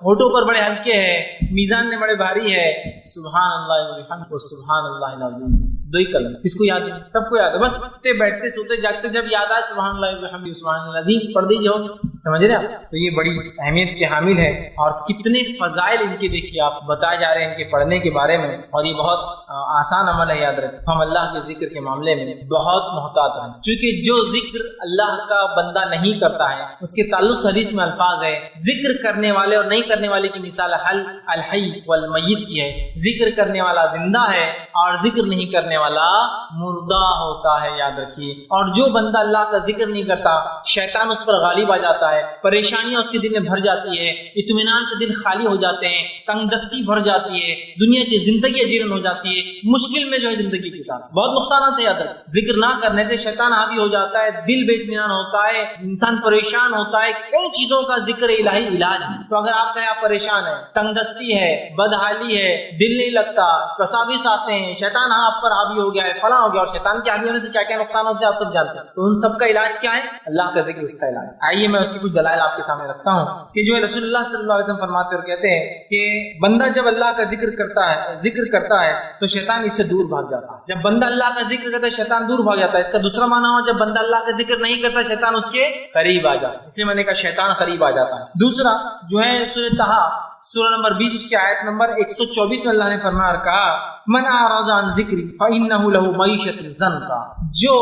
ہونٹوں پر بڑے ہلکے ہیں، میزان میں بڑے بھاری ہے، سبحان اللہ وبحمدہ وسبحان اللہ العظیم. 2 ہی کلمے، کس کو یاد ہے؟ سب کو یاد ہے، بس اٹھتے بیٹھتے سوتے جاگتے جب یاد آئے سبحان اللہ وبحمدہ سبحان اللہ العظیم پڑھ دیجیے، سمجھ رہے آپ؟ تو یہ بڑی اہمیت کے حامل ہے اور کتنے فضائل ان کے دیکھیے آپ بتائے جا رہے ہیں ان کے پڑھنے کے بارے میں. اور یہ بہت آسان عمل ہے، یاد رکھیں ہم اللہ کے ذکر کے معاملے میں بہت محتاط ہیں، کیونکہ جو ذکر اللہ کا بندہ نہیں کرتا ہے اس کے تعلق حدیث میں الفاظ ہے، ذکر کرنے والے اور نہیں کرنے والے کی مثال الحی والمیت کی ہے. ذکر کرنے والا زندہ ہے اور ذکر نہیں کرنے والا مردہ ہوتا ہے، یاد رکھیے. اور جو بندہ اللہ کا ذکر نہیں کرتا شیطان اس پر غالب آ جاتا ہے، پریشانیاں اس کے دل میں بھر جاتی ہے، اطمینان سے دل خالی ہو جاتے ہیں، تنگ دستی بھر جاتی ہے، دنیا کی زندگی اجیرن ہو جاتی ہے، مشکل میں جو ہے زندگی کے ساتھ بہت نقصانات ہے. یاد رکھیں ذکر نہ کرنے سے شیطان حاوی ہو جاتا ہے، دل بے اطمینان ہوتا ہے، انسان پریشان ہوتا ہے. کئی چیزوں کا ذکر الہی علاج ہے. تو اگر آپ کہیں آپ پریشان ہیں، تنگ دستی ہے، بدحالی ہے، دل نہیں لگتا، وساوس آتے ہیں، شیطان آپ پر حاوی ہو گیا ہے، فلاں ہو گیا، اور شیطان کے حاوی ہونے سے کیا کیا نقصان ہوتے ہیں آپ سب جانتے ہیں. تو ان سب کا علاج کیا ہے؟ اللہ کا ذکر، اس کا علاج. آئیے میں اس کی کچھ دلائل آپ کے سامنے رکھتا ہوں کہ جو رسول اللہ صلی اللہ علیہ وسلم فرماتے اور کہتے ہیں کہ بندہ جب اللہ کا ذکر کرتا ہے تو شیطان اس سے دور بھاگ جاتا ہے. جب بندہ اللہ کا ذکر کرتا ہے شیطان دور بھاگ جاتا ہے. اس کا دوسرا معنی ہوا جب بندہ اللہ کا ذکر نہیں کرتا شیطان اس کے قریب آ جاتا ہے. اس لیے میں نے کہا شیطان قریب آ جاتا ہے. دوسرا جو ہے سورہ طٰہٰ سورہ نمبر 20 اس کی آیت نمبر 124 میں اللہ نے فرمایا اور کہا من اعرض عن ذکری فإنہ لہ معیشۃ ضنکا، جو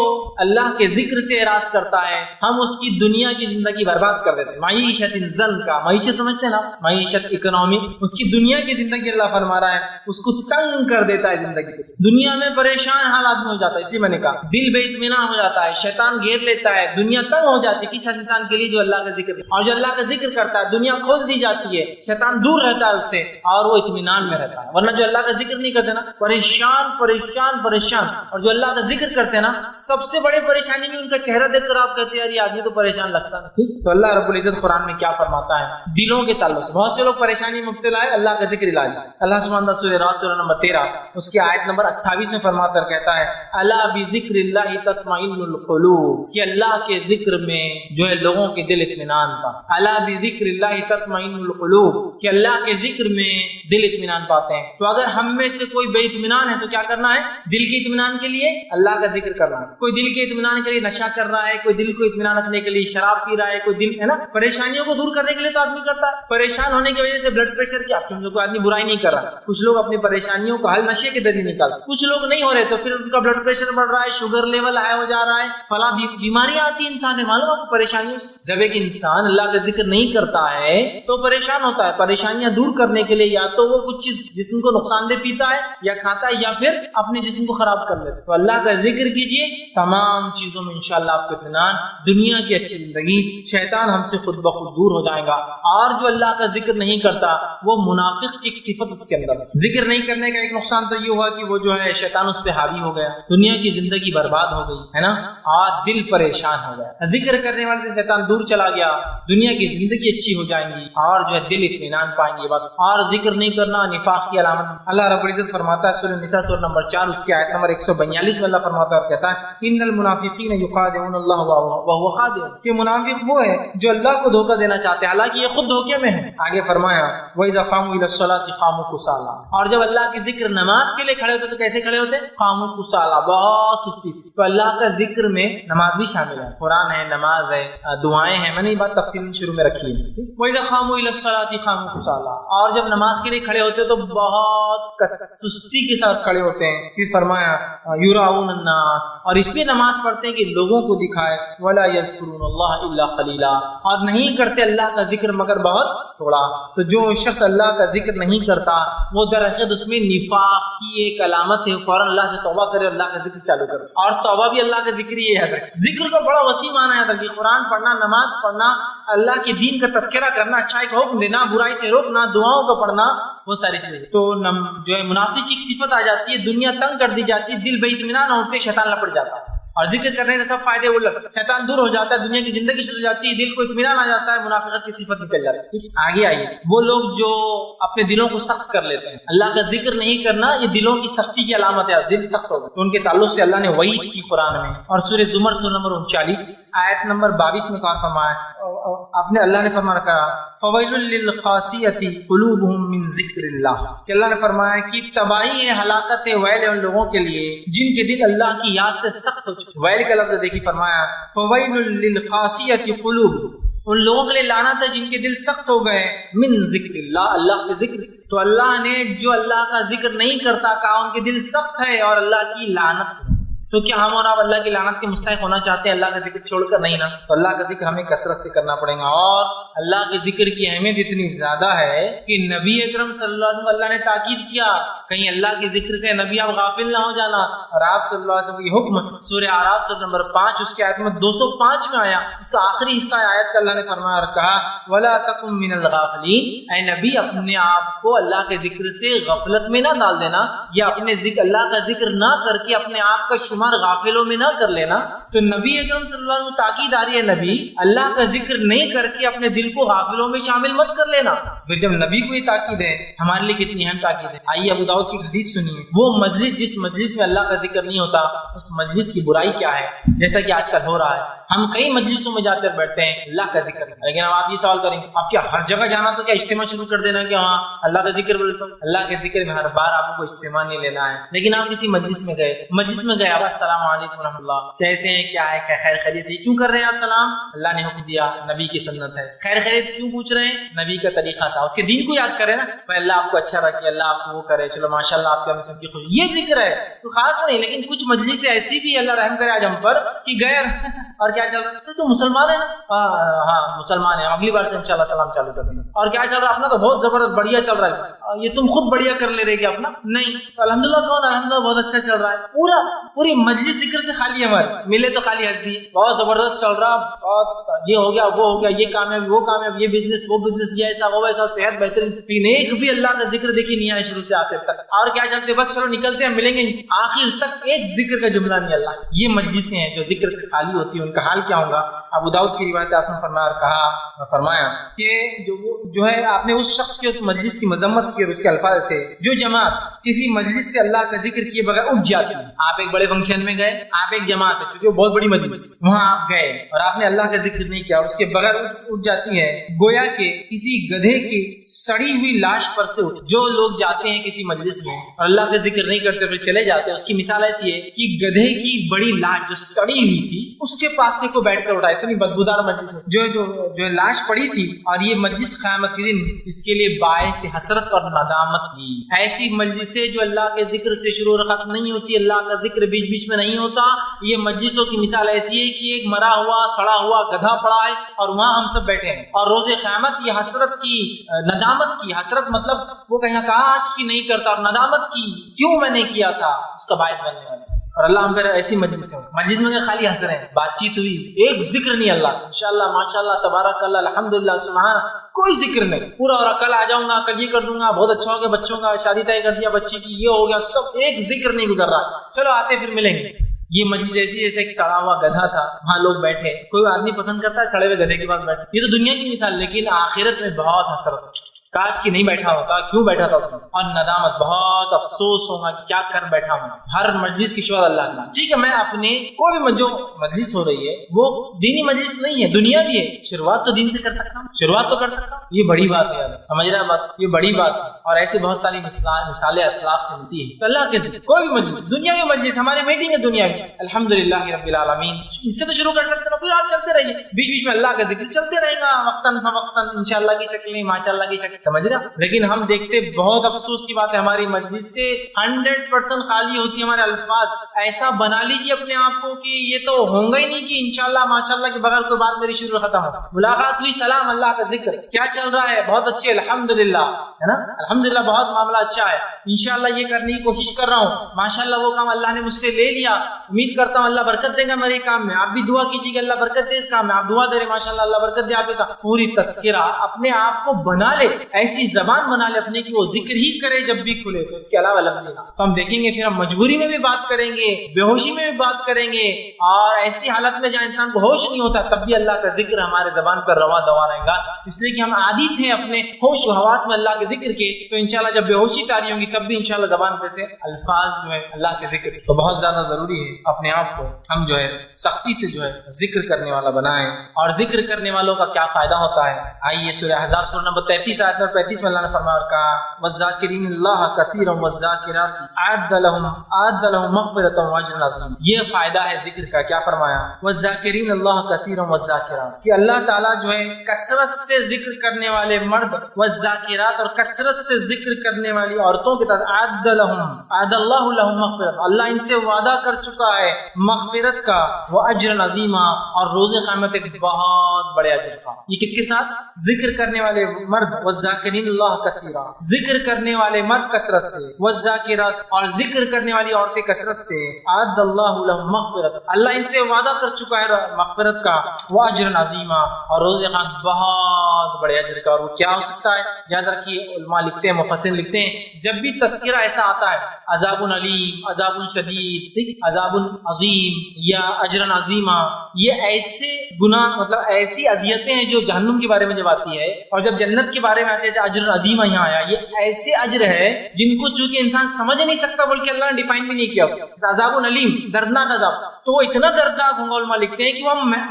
اللہ کے ذکر سے اعراض کرتا ہے ہم اس کی دنیا کی زندگی برباد کر دیتے ہیں. معیشۃ ضنکا، معیشت سمجھتے ہیں نا، معیشت اکنامی، اس کی دنیا کی زندگی اللہ فرما رہا ہے اس کو تنگ کر دیتا ہے، زندگی دنیا میں پریشان حال آدمی ہو جاتا ہے. اس لیے میں نے کہا دل بے اطمینان ہو جاتا ہے، شیطان گھیر لیتا ہے، دنیا تنگ ہو جاتی ہے کس انسان کے لیے جو اللہ کا ذکر، اور جو اللہ کا ذکر کرتا ہے دنیا کھول دی جاتی ہے، شیطان دور رہتا ہے اس سے اور وہ اطمینان میں رہتا ہے. ورنہ جو اللہ کا ذکر نہیں کرتے نا پریشان پریشان پریشان، اور جو اللہ کا ذکر کرتے ہیں نا سب سے بڑی پریشانی میں ان کا چہرہ دیکھ کر آپ کہتے ہیں یار یہ آدمی تو پریشان لگتا ہے. ٹھیک، تو اللہ رب العزت قرآن میں کیا فرماتا ہے دلوں کے تعلق سے. بہت سے لوگ پریشانی میں مبتلا ہے، اللہ کا ذکر علاج. اللہ سبحانہ سورہ رات سورہ نمبر 13 اس کی آیت نمبر 28 میں فرما کر کہتا ہے الا بذکر اللہ تطمئن القلوب، کہ اللہ کے ذکر میں جو ہے لوگوں کے دل اطمینان کا. الا بذکر اللہ تطمئن القلوب، کہ اللہ کے ذکر میں دل اطمینان پاتے ہیں. تو اگر ہم میں سے کوئی بے اطمینان ہے تو کیا کرنا ہے؟ دل کے اطمینان کے لیے اللہ کا ذکر کرنا ہے. کوئی دل کے اطمینان کے لیے نشہ کر رہا ہے, کوئی دل کو اطمینان رکھنے کے لیے شراب پی رہا ہے, کوئی دل ہے نا پریشانیوں کو دور کرنے کے لیے تو آدمی کرتا ہے. پریشان ہونے کی وجہ سے بلڈ پریشر کیا, کوئی آدمی برائی نہیں کر رہا, کچھ لوگ اپنی پریشانیوں کا حل نشے کے ذریعے نکالتے, کچھ لوگ نہیں ہو رہے تو پھر ان کا بلڈ پریشر بڑھ رہا ہے, شوگر لیول ہائی ہو جا رہا ہے, فلاں بیماریاں آتی ہیں. انسان ہے معلوم آپ کو پریشانیوں سے. جب ایک انسان اللہ کا ذکر نہیں کرتا ہے تو پریشان ہوتا ہے. پریشانیاں دور کرنے کے لیے یا تو وہ کچھ چیز جسم کو نقصان دہ پیتا ہے یا کھاتا ہے یا پھر اپنے جسم کو خراب کر لیتا ہے. تو اللہ کا ذکر کیجیے, تمام چیزوں میں انشاءاللہ آپ کو اطمینان, دنیا کی اچھی زندگی, شیطان ہم سے خود بخود دور ہو جائے گا. اور جو اللہ کا ذکر نہیں کرتا وہ منافق کی ایک صفت اس کے اندر. ذکر نہیں کرنے کا ایک نقصان تو یہ ہوا کہ وہ جو ہے شیطان اس پہ حاوی ہو گیا, دنیا کی زندگی برباد ہو گئی ہے نا, اور دل پریشان ہو گیا. ذکر کرنے والے سے شیطان دور چلا گیا, دنیا کی زندگی اچھی ہو جائیں گی اور جو ہے دل اطمینان پائیں گے. بات اور ذکر نہیں کرنا نفاق کی علامت. اللہ رب العزت فرماتا ہے سورہ النساء سورہ نمبر 4 اس کی آیت نمبر 142 میں اللہ فرماتا ہے اور کہتا ہے ان المنافقین یخادعون اللہ وهو خادعهم, کہ منافق وہ ہے جو اللہ کو دھوکہ دینا چاہتے ہیں حالانکہ یہ خود دھوکے میں ہے. آگے فرمایا وَإِذَا قَامُوا إِلَى الصَّلَاةِ قَامُوا كُسَالَىٰ, اور جب اللہ کی ذکر نماز کے لیے کھڑے ہوتے تو کیسے کھڑے ہوتے؟ قاموا كُسَالَىٰ, بہت سستی سے. تو اللہ کا ذکر میں نماز بھی شامل ہے, قرآن ہے, نماز ہے, دعائیں ہیں. میں نے یہ بات تفصیل شروع میں رکھی ہے. وَإِذَا قَامُوا إِلَى الصَّلَاةِ قَامُوا كُسَالَىٰ, اور جب نماز کے لیے کھڑے ہوتے تو بہت سستی کے ساتھ کھڑے ہوتے ہیں. پھر فرمایا یراؤن الناس, اور اس لیے نماز پڑھتے ہیں کہ لوگوں کو دکھائے. ولا یذکرون اللہ الا قلیلا, اور نہیں کرتے اللہ کا ذکر مگر بہت تھوڑا. تو جو شخص اللہ کا ذکر نہیں کرتا وہ در حقیقت اس میں نفاق کی ایک علامت ہے. فوراً اللہ سے توبہ کرے اور اللہ کا ذکر چالو کرے. اور توبہ بھی اللہ کا ذکر ہی ہے. ذکر کا بڑا وسیع معنی ہے کہ قرآن پڑھنا, نماز پڑھنا, اللہ کے دین کا تذکرہ کرنا, اچھائی کا حکم دینا, برائی سے روکنا, دعاؤں کا پڑھنا, وہ ساری چیزیں. تو جو ہے منافق کی ایک صفت آ جاتی ہے, دنیا تنگ کر دی جاتی ہے, دل بے اطمینان ہوتے, شیطان لپٹ جاتا ہے. اور ذکر کرنے سے سب فائدے الٹ, شیطان دور ہو جاتا ہے, دنیا کی زندگی شروع ہو جاتی ہے, دل کو اطمینان آ جاتا ہے, منافقت کی صفت نکل جاتی ہے. آگے آئیے, وہ لوگ جو اپنے دلوں کو سخت کر لیتے ہیں, اللہ کا ذکر نہیں کرنا یہ دلوں کی سختی کی علامت ہے, دل سخت ہو گئے. تو ان کے تعلق سے اللہ نے وعید کی قرآن میں, اور سورہ زمر سورہ نمبر 39 آیت نمبر 22 میں کہا فرمایا, اپنے اللہ نے فرمایا کہا فویل للقاسیۃ قلوبہم من ذکر اللہ, کہ اللہ نے فرمایا کہ تباہی ہے, ہلاکت ہے, ویل ہے ان لوگوں کے لیے جن کے دل اللہ کی یاد سے سخت ہو چکے. ویل کا لفظ دیکھیے, فرمایا فویل للقاسیۃ قلوب, ان لوگوں کے لیے لعنت ہے جن کے دل سخت ہو گئے من ذکر اللہ, اللہ کے ذکر سے. تو اللہ نے جو اللہ کا ذکر نہیں کرتا کہا ان کے دل سخت ہے اور اللہ کی لعنت. تو کیا ہم اور آپ اللہ کی لعنت کے مستحق ہونا چاہتے ہیں اللہ کا ذکر چھوڑ کر؟ نہیں نا. تو اللہ کا ذکر ہمیں کثرت سے کرنا پڑے گا. اور اللہ کے ذکر کی اہمیت اتنی زیادہ ہے کہ نبی اکرم صلی اللہ علیہ وسلم اللہ نے تاکید کیا کہیں اللہ کے ذکر سے نبی آپ غافل نہ ہو جانا. اور آپ صلی اللہ علیہ وسلم کی حکم سورہ اعراف سورہ نمبر 5 اس کی آیت میں 205 میں آیا. اس کا آخری حصہ آیت کا اللہ نے فرمایا اور کہا ولا تکن من الغافلین, اے نبی اپنے آپ کو اللہ کے ذکر سے غفلت میں نہ ڈال دینا, یا اپنے ذکر اللہ کا ذکر نہ کر کے اپنے آپ کا شمار غافلوں میں نہ کر لینا. تو نبی اکرم صلی اللہ علیہ وسلم تاکید آ رہی ہے, نبی اللہ کا ذکر نہیں کر کے اپنے دل کو غافلوں میں شامل مت کر لینا. پھر جب نبی کو یہ تاکید ہے, ہمارے لیے کتنی اہم تاکید ہے. آئیے ابو داؤد کی حدیث سنیے. وہ مجلس جس مجلس میں اللہ کا ذکر نہیں ہوتا اس مجلس کی برائی کیا ہے, جیسا کہ آج کل ہو رہا ہے. ہم کئی مجلسوں میں جاتے بیٹھتے ہیں اللہ کا ذکر, لیکن اب آپ یہ سوال کریں آپ کیا ہر جگہ جانا تو کیا اجتماع شروع کر دینا کہ ہاں اللہ کا ذکر بولتا ہوں. اللہ کے ذکر میں ہر بار آپ کو اجتماع نہیں لینا ہے. لیکن آپ کسی مجلس میں گئے, اب السلام علیکم ورحمۃ اللہ, کیسے ہیں, کیا ہے, خیر خیریت ہے, کیوں کر رہے ہیں آپ سلام؟ اللہ نے حکم دیا, نبی کی سنت ہے. خیر خیریت کیوں پوچھ رہے ہیں؟ نبی کا طریقہ تھا, اس کے دین کو یاد کرے نا. بھائی اللہ آپ کو اچھا رکھے, اللہ آپ کو وہ کرے, چلو ماشاءاللہ آپ کے سب کی خوشی, یہ ذکر ہے تو خاص نہیں. لیکن کچھ مجلس ایسی بھی اللہ رحم کرے آج ہم پر کہ گئے اور کیا چل رہا ہے, تو مسلمان ہے نا, ہاں مسلمان ہے, اگلی بار سے انشاءاللہ سلام چالو کر دیں. اور کیا چل رہا ہے اپنا تو بہت زبردست بڑھیا چل رہا ہے. یہ تم خود بڑھیا کر لے رہے کہ اپنا نہیں, تو الحمدللہ کون, الحمدللہ بہت اچھا چل رہا ہے. پوری مجلس ذکر سے خالی ہمارے ملے تو خالی ہنس دی, بہت زبردست چل رہا, بہت یہ ہو گیا وہ ہو گیا, یہ کامیاب وہ کامیاب, یہ بزنس وہ بزنس, یہ ایسا وہ ایسا, صحت بہترین. ایک بھی اللہ کا ذکر دیکھی نہیں آئے شروع سے آخر تک. اور کیا چلتے بس چلو نکلتے ہیں ملیں گے, آخر تک ایک ذکر کا جملہ نہیں. اللہ یہ مجلسیں ہیں جو ذکر سے خالی ہوتی ہیں, ان کا حال کیا ہوگا. ابو داؤد کی روایت آپ نے فرمایا کہ جو ہے آپ نے اس شخص کے اس مجلس کی مذمت کی اور اس کے الفاظ سے جو جماعت کسی مجلس سے اللہ کا ذکر کیے بغیر اٹھ جاتی ہے. آپ ایک بڑے فنکشن میں گئے, آپ ایک جماعت ہے چونکہ وہ بہت بڑی مجلس, وہاں آپ گئے اور آپ نے اللہ کا ذکر نہیں کیا اور اس کے بغیر اٹھ جاتی ہے, گویا کہ کسی گدھے کے سڑی ہوئی لاش پر سے اٹھ. جو لوگ جاتے ہیں کسی مجلس میں اور اللہ کا ذکر نہیں کرتے پھر چلے جاتے ہیں، اس کی مثال ایسی ہے کہ گدھے کی بڑی لاش جو سڑی ہوئی تھی اس کے پاس سے کو بیٹھ کر اٹھا. اتنی بدبودار مجلس جو لاش پڑی تھی، اور یہ مجلس قیامت کے دن اس کے لیے باعث حسرت اور ندامت کی. ایسی مجلسیں جو اللہ کے ذکر سے شروع اور ختم نہیں ہوتی، اللہ کا ذکر بیچ بیچ میں نہیں ہوتا، یہ مجلسوں کی مثال ایسی ہے کہ ایک مرا ہوا سڑا ہوا گدھا پڑا ہے اور وہاں ہم سب بیٹھے ہیں، اور روز قیامت یہ حسرت کی، ندامت کی. حسرت مطلب وہ کہیں کاش کی نہیں کرتا، اور ندامت کی کیوں میں نے کیا تھا، اس کا باعث بننے والا. اور اللہ ہم پھر ایسی مجلس میں خالی ہنس رہے ہیں، بات چیت ہوئی، ایک ذکر نہیں. اللہ انشاءاللہ ماشاءاللہ تبارک اللہ الحمدللہ سبحان، کوئی ذکر نہیں پورا. اور کل آ جاؤں گا، کل یہ کر دوں گا، بہت اچھا ہو گیا، بچوں کا شادی طے کر دیا، بچی کی یہ ہو گیا، سب ایک ذکر نہیں گزر رہا. چلو آتے پھر ملیں گے. یہ مجلس ایسی جیسے ایک سڑا ہوا گدھا تھا، وہاں لوگ بیٹھے. کوئی آدمی پسند کرتا ہے سڑے ہوئے گدھے کے پاس بیٹھے؟ یہ تو دنیا کی مثال، لیکن آخرت میں بہت حسرت، کاش کی نہیں بیٹھا ہوتا، کیوں بیٹھا تھا، اور ندامت، بہت افسوس ہوگا کیا کر بیٹھا ہوں. ہر مجلس کی شوہر اللہ کا. ٹھیک ہے، میں اپنے کوئی بھی جو مجلس ہو رہی ہے وہ دینی مجلس نہیں ہے، دنیا بھی ہے، شروعات تو دین سے کر سکتا ہوں، شروعات تو کر سکتا ہوں. یہ بڑی بات ہے، سمجھ رہا بات، یہ بڑی بات ہے. اور ایسے بہت ساری مثالیں اسلاف سے ملتی ہیں. تو اللہ کے ذکر کوئی بھی مجلس، دنیاوی مجلس، ہماری میٹنگ ہے دنیاوی، الحمدللہ رب العالمین، اس سے تو شروع کر سکتے ہیں. پھر آپ چلتے رہیے، بیچ بیچ میں اللہ کا ذکر چلتے رہے گا، وقتاً فوقتاً انشاءاللہ کی شکل میں، ماشاءاللہ کی شکل، سمجھ رہا. لیکن ہم دیکھتے، بہت افسوس کی بات ہے، ہماری مجلس سے 100% خالی ہوتی ہے ہمارے الفاظ. ایسا بنا لیجیے اپنے آپ کو کہ یہ تو ہوں گا ہی نہیں کہ انشاءاللہ ماشاءاللہ کے بغیر کوئی بات میری شروع ختم ہو. ملاقات ہوئی، سلام، اللہ کا ذکر، کیا چل رہا ہے، بہت اچھے الحمدللہ، ہے نا، الحمدللہ بہت معاملہ اچھا ہے، انشاءاللہ یہ کرنے کی کوشش کر رہا ہوں، ماشاءاللہ وہ کام اللہ نے مجھ سے لے لیا، امید کرتا ہوں اللہ برکت دے گا میرے کام میں. آپ بھی دعا کیجیے کہ اللہ برکت دے اس کام میں، آپ دعا دے رہے ماشاءاللہ اللہ برکت دے آپ کا. پوری تذکرہ اپنے آپ کو بنا لے، ایسی زبان بنا لے اپنے کی وہ ذکر ہی کرے جب بھی کھلے، تو اس کے علاوہ لفظ نہ. تو ہم دیکھیں گے پھر ہم مجبوری میں بھی بات کریں گے، بے ہوشی میں بھی بات کریں گے، اور ایسی حالت میں جہاں انسان کو ہوش نہیں ہوتا تب بھی اللہ کا ذکر ہمارے زبان پر روا دوا رہے گا، اس لیے کہ ہم عادی تھے اپنے ہوش و حواس میں اللہ کے ذکر کے. تو انشاءاللہ جب بے ہوشی طاری ہوگی تب بھی انشاءاللہ زبان پہ سے الفاظ جو ہے اللہ کے ذکر. تو بہت زیادہ ضروری ہے اپنے آپ کو ہم جو ہے سختی سے جو ہے ذکر کرنے والا بنائیں. اور ذکر کرنے والوں کا کیا فائدہ ہوتا ہے؟ آئیے سورہ احزاب سورہ نمبر 33 آیت نمبر 35 میں اللہ نے فرمایا اور کہا والذاکرین اللہ کثیرا والذاکرات اعد لهم مغفرۃ واجر عظیم. یہ فائدہ ہے ذکر کا. کیا فرمایا؟ والذاکرین اللہ کثیرا والذاکرات، کہ اللہ تعالیٰ جو ہے کثرت سے ذکر کرنے والے مرد، والذاکرات اور کثرت سے ذکر کرنے والی عورتوں کے ساتھ اعد اللہ لهم مغفرۃ، اللہ ان سے وعدہ کر چکا ہے مغفرت کا، واجر عظیما، اور روز قیامت ایک بہت بڑے اجر کا. یہ کس کے ساتھ؟ ذکر کرنے والے مرد، والذاکرین اللہ کثیرا، ذکر کرنے والے مرد کثرت سے، والذاکرات اور ذکر کرنے والی عورتیں کثرت سے، اعد اللہ لهم مغفرت، اللہ ان سے وعدہ کر چکا ہے مغفرت کا، واجر عظیما، اور روز قیامت بہت بڑے اجر کا. اور وہ کیا ہو سکتا ہے؟ یاد رکھیے، علماء لکھتے ہیں، مفسرین لکھتے ہیں، جب بھی تذکرہ ایسا آتا ہے عذاب علیم، عذاب شدید، عذاب عظیم یا اجر عظیما، یہ ایسے گناہ، مطلب ایسی اذیتیں ہیں جو جہنم کے بارے میں جب آتی ہے، اور جب جنت کے بارے میں آتے ہیں اجر عظیمہ یہاں آیا، یہ ایسے اجر ہے جن کو چونکہ انسان سمجھ نہیں سکتا، بلکہ اللہ نے ڈیفائن بھی نہیں کیا. عذاب علیم، دردناک عذاب، تو وہ اتنا دردناک ہوگا، علماء لکھتے ہیں کہ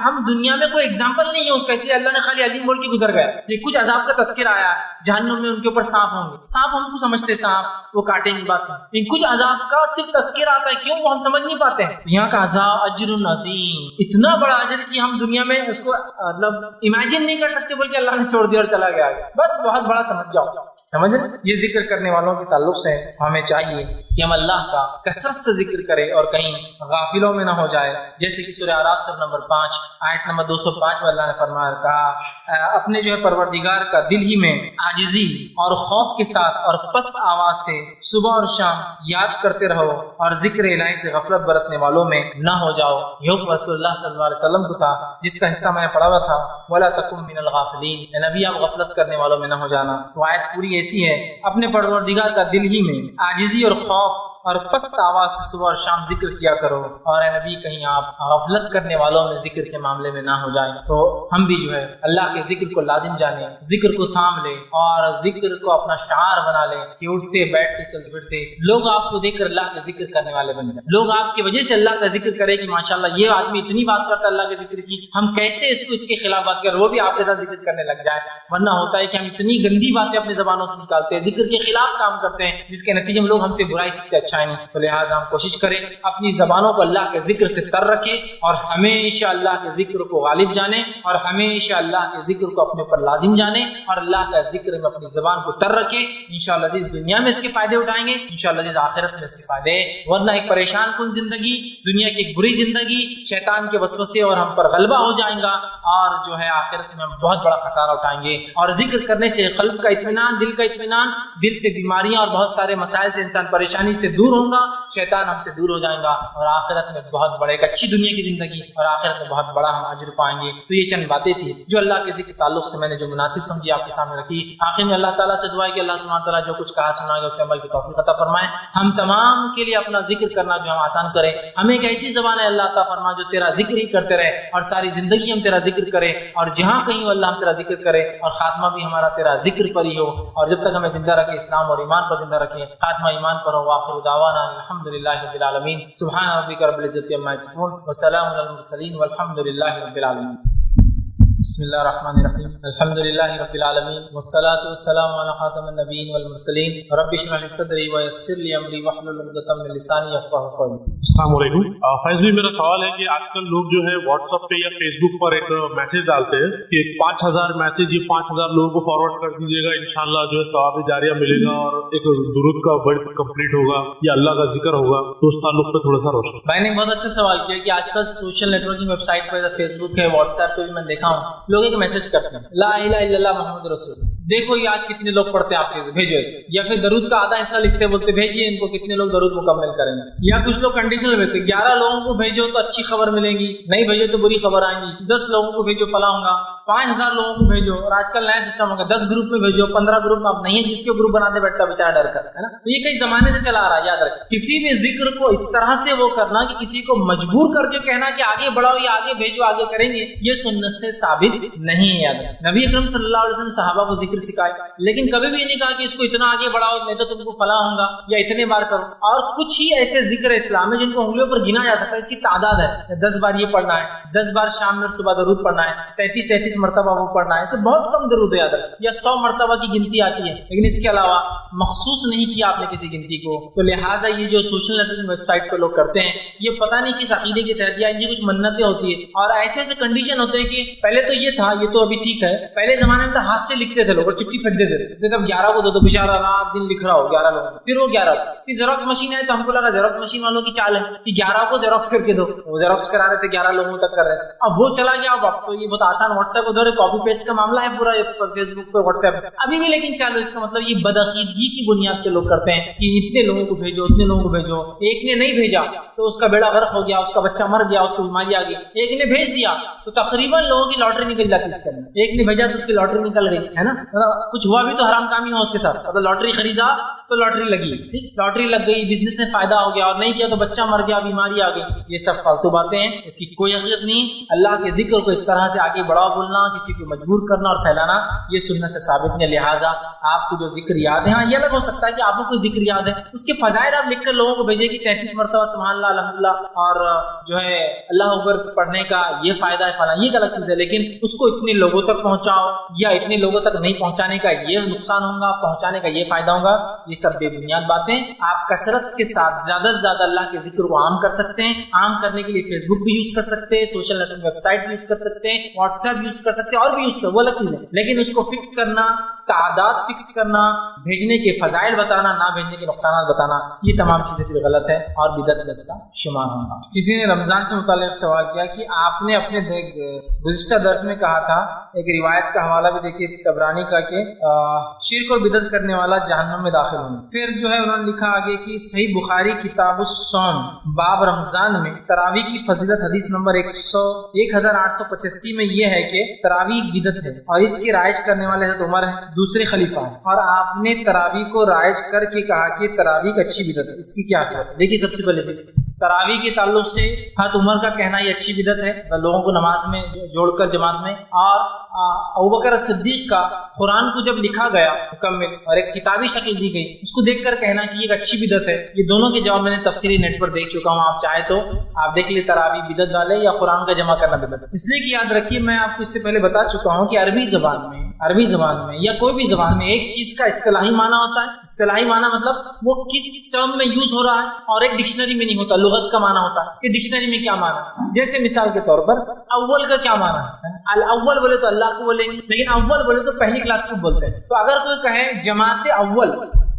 ہم دنیا میں کوئی ایگزامپل نہیں ہے اس کا، اس لیے اللہ نے خالی علیم بول کے گزر گیا. یہ کچھ عذاب کا تذکرہ آیا، جہنم میں ان کے اوپر سانپ ہوں گے، سانپ ہم کو سمجھتے سانپ وہ کاٹیں گے بات سے، لیکن کچھ عذاب کا صرف تذکرہ آتا ہے، کیوں وہ ہم سمجھ نہیں پاتے ہیں. یہاں کا عذاب اجر عظیم، اتنا بڑا اجر کہ ہم دنیا میں اس کو مطلب امیجن نہیں کر سکتے، بلکہ اللہ نے چھوڑ دیا اور چلا گیا. بس بہت بڑا سمجھ جاؤ. سمجھ رہے؟ یہ ذکر کرنے والوں کے تعلق سے ہمیں چاہیے کہ ہم اللہ کا کثرت سے ذکر کریں اور کہیں غافلوں میں نہ ہو جائے. جیسے کہ سورہ اعراف سورہ نمبر 5 آیت نمبر 205 میں اللہ نے فرمایا، کہا اپنے جو ہے پروردگار کا دل ہی میں عاجزی اور خوف کے ساتھ اور پست آواز سے صبح اور شام یاد کرتے رہو، اور ذکر الہی سے غفلت برتنے والوں میں نہ ہو جاؤ. یہ حکم رسول اللہ صلی اللہ علیہ وسلم کو تھا، جس کا حصہ میں نے پڑھا ہوا تھا، وَلَا تَكُن مِّنَ الْغَافِلِينَ، اے نبی آپ غفلت کرنے والوں میں نہ ہو جانا. تو آیت پوری ایسی ہے، اپنے پروردگار کا دل ہی میں عاجزی اور خوف اور پست آواز سے صبح اور شام ذکر کیا کرو، اور اے نبی کہیں آپ غفلت کرنے والوں میں ذکر کے معاملے میں نہ ہو جائیں۔ تو ہم بھی جو ہے اللہ کے ذکر کو لازم جانیں، ذکر کو تھام لیں اور ذکر کو اپنا شعار بنا لیں کہ اٹھتے بیٹھتے چلتے پھرتے لوگ آپ کو دیکھ کر اللہ کے ذکر کرنے والے بن جائیں، لوگ آپ کی وجہ سے اللہ کا ذکر کرے کہ ماشاءاللہ یہ آدمی اتنی بات کرتا ہے اللہ کے ذکر کی، ہم کیسے اس کو اس کے خلاف بات کر، وہ بھی آپ کے ساتھ ذکر کرنے لگ جائے۔ ورنہ ہوتا ہے کہ ہم اتنی گندی باتیں اپنی زبانوں سے نکالتے ہیں، ذکر کے خلاف کام کرتے ہیں، جس کے نتیجے میں لوگ ہم سے برائی سیکھتے، اچھا نہیں۔ تو لہٰذا ہم کوشش کریں اپنی زبانوں کو اللہ کے ذکر سے تر رکھیں اور ہمیشہ اللہ کے ذکر کو غالب جانیں اور ہمیشہ اللہ کے ذکر کو اپنے اوپر لازم جانیں اور اللہ کا ذکر میں اپنی زبان کو تر رکھیں۔ انشاءاللہ عزیز دنیا میں اس کے فائدے اٹھائیں گے، انشاءاللہ عزیز آخرت میں اس کے فائدے، ورنہ ایک پریشان کن زندگی، دنیا کی ایک بری زندگی، شیطان کے وسوسے اور ہم پر غلبہ ہو جائیں گا، اور جو ہے آخرت میں ہم بہت بڑا خسارہ اٹھائیں گے۔ اور ذکر کرنے سے قلب کا اطمینان، دل کا اطمینان، دل سے بیماریاں اور بہت سارے مسائل سے انسان پریشانی سے دور ہوگا، شیطان ہم سے دور ہو جائے گا، اور آخرت میں بہت بڑے ایک اچھی دنیا کی زندگی اور آخرت میں بہت بڑا ہم اجر پائیں گے۔ تو یہ چند باتیں تھی جو اللہ کے ذکر تعلق سے میں نے جو مناسب سمجھی آپ کے سامنے رکھی۔ آخر میں اللہ تعالیٰ سے دعا ہے کہ اللہ سبحانہ تعالیٰ جو کچھ کہا سنا گیا اسے عمل کی توفیق عطا فرمائے، ہم تمام کے لیے اپنا ذکر کرنا جو ہم آسان کریں، ہمیں ایک ایسی زبان ہے اللہ عطا فرما جو تیرا ذکر ہی کرتے رہے اور ساری زندگی ہم تیرا ذکر کریں، اور جہاں کہیں ہو اللہ ہم تیرا ذکر کرے اور خاتمہ بھی ہمارا تیرا ذکر پر ہی ہو، اور جب تک ہمیں زندہ رکھے اسلام اور ایمان پر زندہ رکھیں، خاتمہ ایمان پر ہو۔ وآخر دعوانا الحمدللہ رب العالمین، سبحان ربک رب العزۃ عما یصفون وسلام علی المرسلین والحمدللہ رب العالمین۔ بسم اللہ الرحمن الرحیم، الحمدللہ رب العالمین والصلاۃ والسلام علی خاتم النبیین والمرسلین، رب اشرح لی صدری ویسر لی امری واحلل عقدۃ من لسانی یفقہوا قولی۔ السلام علیکم فیض بھی، میرا سوال ہے کہ آج کل لوگ جو ہے واٹس ایپ پہ یا فیس بک پر ایک میسج ڈالتے ہیں کہ 5000 میسج یہ 5000 لوگوں کو فارورڈ کر دیجیے گا، انشاءاللہ جو ہے ثواب جاریہ ملے گا اور ایک درود کا ورڈ کمپلیٹ ہوگا یا اللہ کا ذکر ہوگا، تو اس تعلق پہ تھوڑا سا روشن۔ بھائی نے بہت اچھا سوال کیا کہ آج کل social networking website پہ، فیس بک ہے، واٹس ایپ پہ بھی میں دیکھا ہوں لوگ ایک میسج کرتے ہیں لا الہ الا اللہ محمد رسول، دیکھو یہ آج کتنے لوگ پڑھتے ہیں آپ کے، بھیجو اسے، یا پھر درود کا آدھا حصہ لکھتے بولتے بھیجیے ان کو، کتنے لوگ درود مکمل کریں گے، یا کچھ لوگ کنڈیشنل بھیجتے 11 لوگوں کو بھیجو تو اچھی خبر ملے گی، نہیں بھیجو تو بری خبر آئیں گی، 10 لوگوں کو بھیجو فلاں ہوگا، 5000 لوگوں کو بھیجو، اور آج کل نیا سسٹم ہوگا 10 گروپ میں بھیجو، 15 گروپ میں آپ نہیں ہے جس کے گروپ بناتے بیٹھتا بیچارہ ڈر کر، ہے نا۔ تو یہ کئی زمانے سے چلا آ رہا ہے، یاد رکھیں کسی بھی ذکر کو اس طرح سے وہ کرنا کہ کسی کو مجبور کر کے کہنا کہ آگے بڑھاؤ یا آگے بھیجو آگے کریں گے، یہ سنت سے ثابت نہیں ہے۔ یاد رکھیں نبی اکرم صلی اللہ علیہ وسلم صحابہ کو ذکر سکھائے، لیکن کبھی بھی نہیں کہا کہ اس کو اتنا آگے بڑھاؤ نہیں تو تم کو فلاں ہوگا یا اتنے بار کرو۔ اور کچھ ہی ایسے ذکر اسلام میں جن کو انگلیوں پر گنا جا سکتا ہے، اس کی تعداد ہے 10 بار یہ پڑھنا ہے، 10 بار شام میں صبح درود پڑھنا ہے، 33 مرتبہ وہ پڑھنا ہے، اسے بہت کم درود ہے، یاد رکھیں، یا 100 مرتبہ کی گنتی آتی ہے، لیکن اس کے علاوہ مخصوص نہیں کیا آپ نے کسی گنتی کو۔ تو لہٰذا یہ جو سوشل نیٹورکنگ ویب سائٹ پہ لوگ کرتے ہیں، یہ پتہ نہیں کس عقیدے کے تحت، یا ان کی کچھ منتیں ہوتی ہیں اور ایسے ایسے کنڈیشن ہوتے ہیں کہ پہلے تو یہ تھا، یہ تو ابھی ٹھیک ہے، پہلے زمانے میں تو ہاتھ سے لکھتے تھے لوگ اور چٹھی پھینک دیتے تھے، تب 11 کو دو تو بیچارہ رات دن لکھ رہا ہو 11 لوگوں، پھر وہ 11 پھر زیروکس مشین ہے تو ہم کو لگا زیروکس مشین والوں کی چال ہے کہ 11 کو زیروکس کر کے دو، وہ زیروکس کرا رہے تھے 11 لوگوں تک کر رہے تھے، اب وہ چلا گیا، اب تو یہ بہت آسان واٹس ایپ ادھر کاپی پیسٹ کا معاملہ ہے پورا فیس بک پہ واٹس ایپ ابھی بھی، لیکن چالو، اس کا مطلب یہ بدعقیدگی کی بنیاد پہ لوگ کرتے ہیں کہ اتنے لوگوں کو بھیجو اتنے لوگوں کو بھیجو، ایک نے نہیں بھیجا تو اس کا بیڑا غرق ہو گیا، اس کا بچہ مر گیا، اس کو بیماری آ گئی، ایک نے بھیج دیا تو تقریباً لوگوں کی لاٹری نکل جاتی اس کے اندر، ایک نے بھیجا تو اس کی لاٹری نکل گئی، ہے نا، کچھ ہوا بھی تو حرام کامی ہو اس کے ساتھ، مطلب لاٹری خریدا تو لاٹری لگی، ٹھیک، لاٹری لگ گئی، بزنس میں فائدہ ہو گیا، اور نہیں کیا تو بچہ مر گیا، بیماری آ گئی، یہ سب فالتو باتیں ہیں، اس کی کوئی حقیقت نہیں۔ اللہ کے ذکر کو اس طرح سے آگے بڑھا بولنا، کسی کو مجبور کرنا اور پھیلانا، یہ سنت سے ثابت نہیں۔ لہٰذا آپ کو جو ذکر یاد ہے، ہاں یہ الگ ہو سکتا ہے کہ آپ کو کوئی ذکر یاد ہے، اس کے فضائل آپ لکھ کر لوگوں کو بھیجیں کہ 33 مرتبہ سبحان اللہ الحمدللہ اور جو ہے اللہ اکبر پڑھنے کا یہ فائدہ ہے فلاں، یہ غلط چیز ہے، لیکن اس کو اتنے لوگوں تک پہنچاؤ یا اتنے لوگوں تک نہیں پہنچانے کا یہ نقصان ہوگا، پہنچانے کا یہ فائدہ ہوگا، یہ سب بے بنیاد باتیں۔ آپ کثرت کے ساتھ زیادہ سے زیادہ اللہ کے ذکر کو عام کر سکتے ہیں، عام کرنے کے لیے فیس بک بھی یوز کر سکتے ہیں، social net websites use کر سکتے ہیں، واٹس ایپ یوز کر سکتے ہیں، اور بھی یوز کر، وہ الگ چیز ہے، لیکن اس کو فکس کرنا، تعداد فکس کرنا، بھیجنے کے فضائل بتانا، نہ بھیجنے کے نقصانات بتانا، یہ تمام چیزیں پھر غلط ہے اور بدعت میں اس کا شمار ہوگا۔ کسی نے رمضان سے متعلق سوال کیا کہ آپ نے اپنے گزشتہ درس میں کہا تھا، ایک روایت کا حوالہ بھی دیکھیے طبرانی کا، کہ شرک اور بدعت کرنے والا جہنم میں داخل ہوں۔ پھر جو ہے انہوں نے لکھا آگے کہ صحیح بخاری کتاب الصوم باب رمضان میں تراویح کی فضیلت حدیث نمبر 1885 میں یہ ہے کہ تراویح بدعت ہے اور اس کی رائج کرنے والے حضرت عمر ہیں، دوسرے خلیفہ ہیں، اور آپ نے تراویح کو رائج کر کے کہا کہ تراویح ایک اچھی بدعت ہے، اس کی کیا حقیقت ہے؟ دیکھیے سب سے پہلے چیز تراویح کے تعلق سے حضرت عمر کا کہنا یہ اچھی بدعت ہے لوگوں کو نماز میں جوڑ کر جماعت میں، اور ابوبکر صدیق کا قرآن کو جب لکھا گیا مکمل اور ایک کتابی شکل دی گئی اس کو دیکھ کر کہنا کہ یہ ایک اچھی بدعت ہے، یہ دونوں کے جواب میں نے تفصیلی نیٹ پر دیکھ چکا ہوں، آپ چاہے تو آپ دیکھ لیں تراویح بدعت ڈالے یا قرآن کا جمع کرنا بدعت، اس لیے کہ یاد رکھیے میں آپ کو اس سے پہلے بتا چکا ہوں کہ عربی زبان میں یا کوئی بھی زبان میں ایک چیز کا اصطلاحی معنی ہوتا ہے، اصطلاحی معنی مطلب وہ کس ٹرم میں یوز ہو رہا ہے، اور ایک ڈکشنری میں نہیں ہوتا، لغت کا معنی ہوتا ہے کہ ڈکشنری میں کیا معنی ہے۔ جیسے مثال کے طور پر اول کا کیا معنی ہے، الاول بولے تو اللہ کو بولیں گے، لیکن اول بولے تو پہلی کلاس کو بولتے ہیں، تو اگر کوئی کہے جماعت اول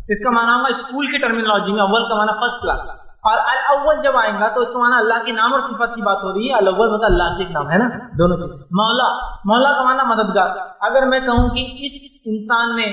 اس کا معنی ہوگا اسکول کی ٹرمینالوجی میں اول کا معنی فرسٹ کلاس، اور الاول جب آئیں گا تو اس کا معنی اللہ کے نام اور صفت کی بات ہو رہی ہے، الاول مطلب اللہ کے ایک نام ہے نا، دونوں چیزیں۔ مولا کا معنی مددگار، اگر میں کہوں کہ اس انسان نے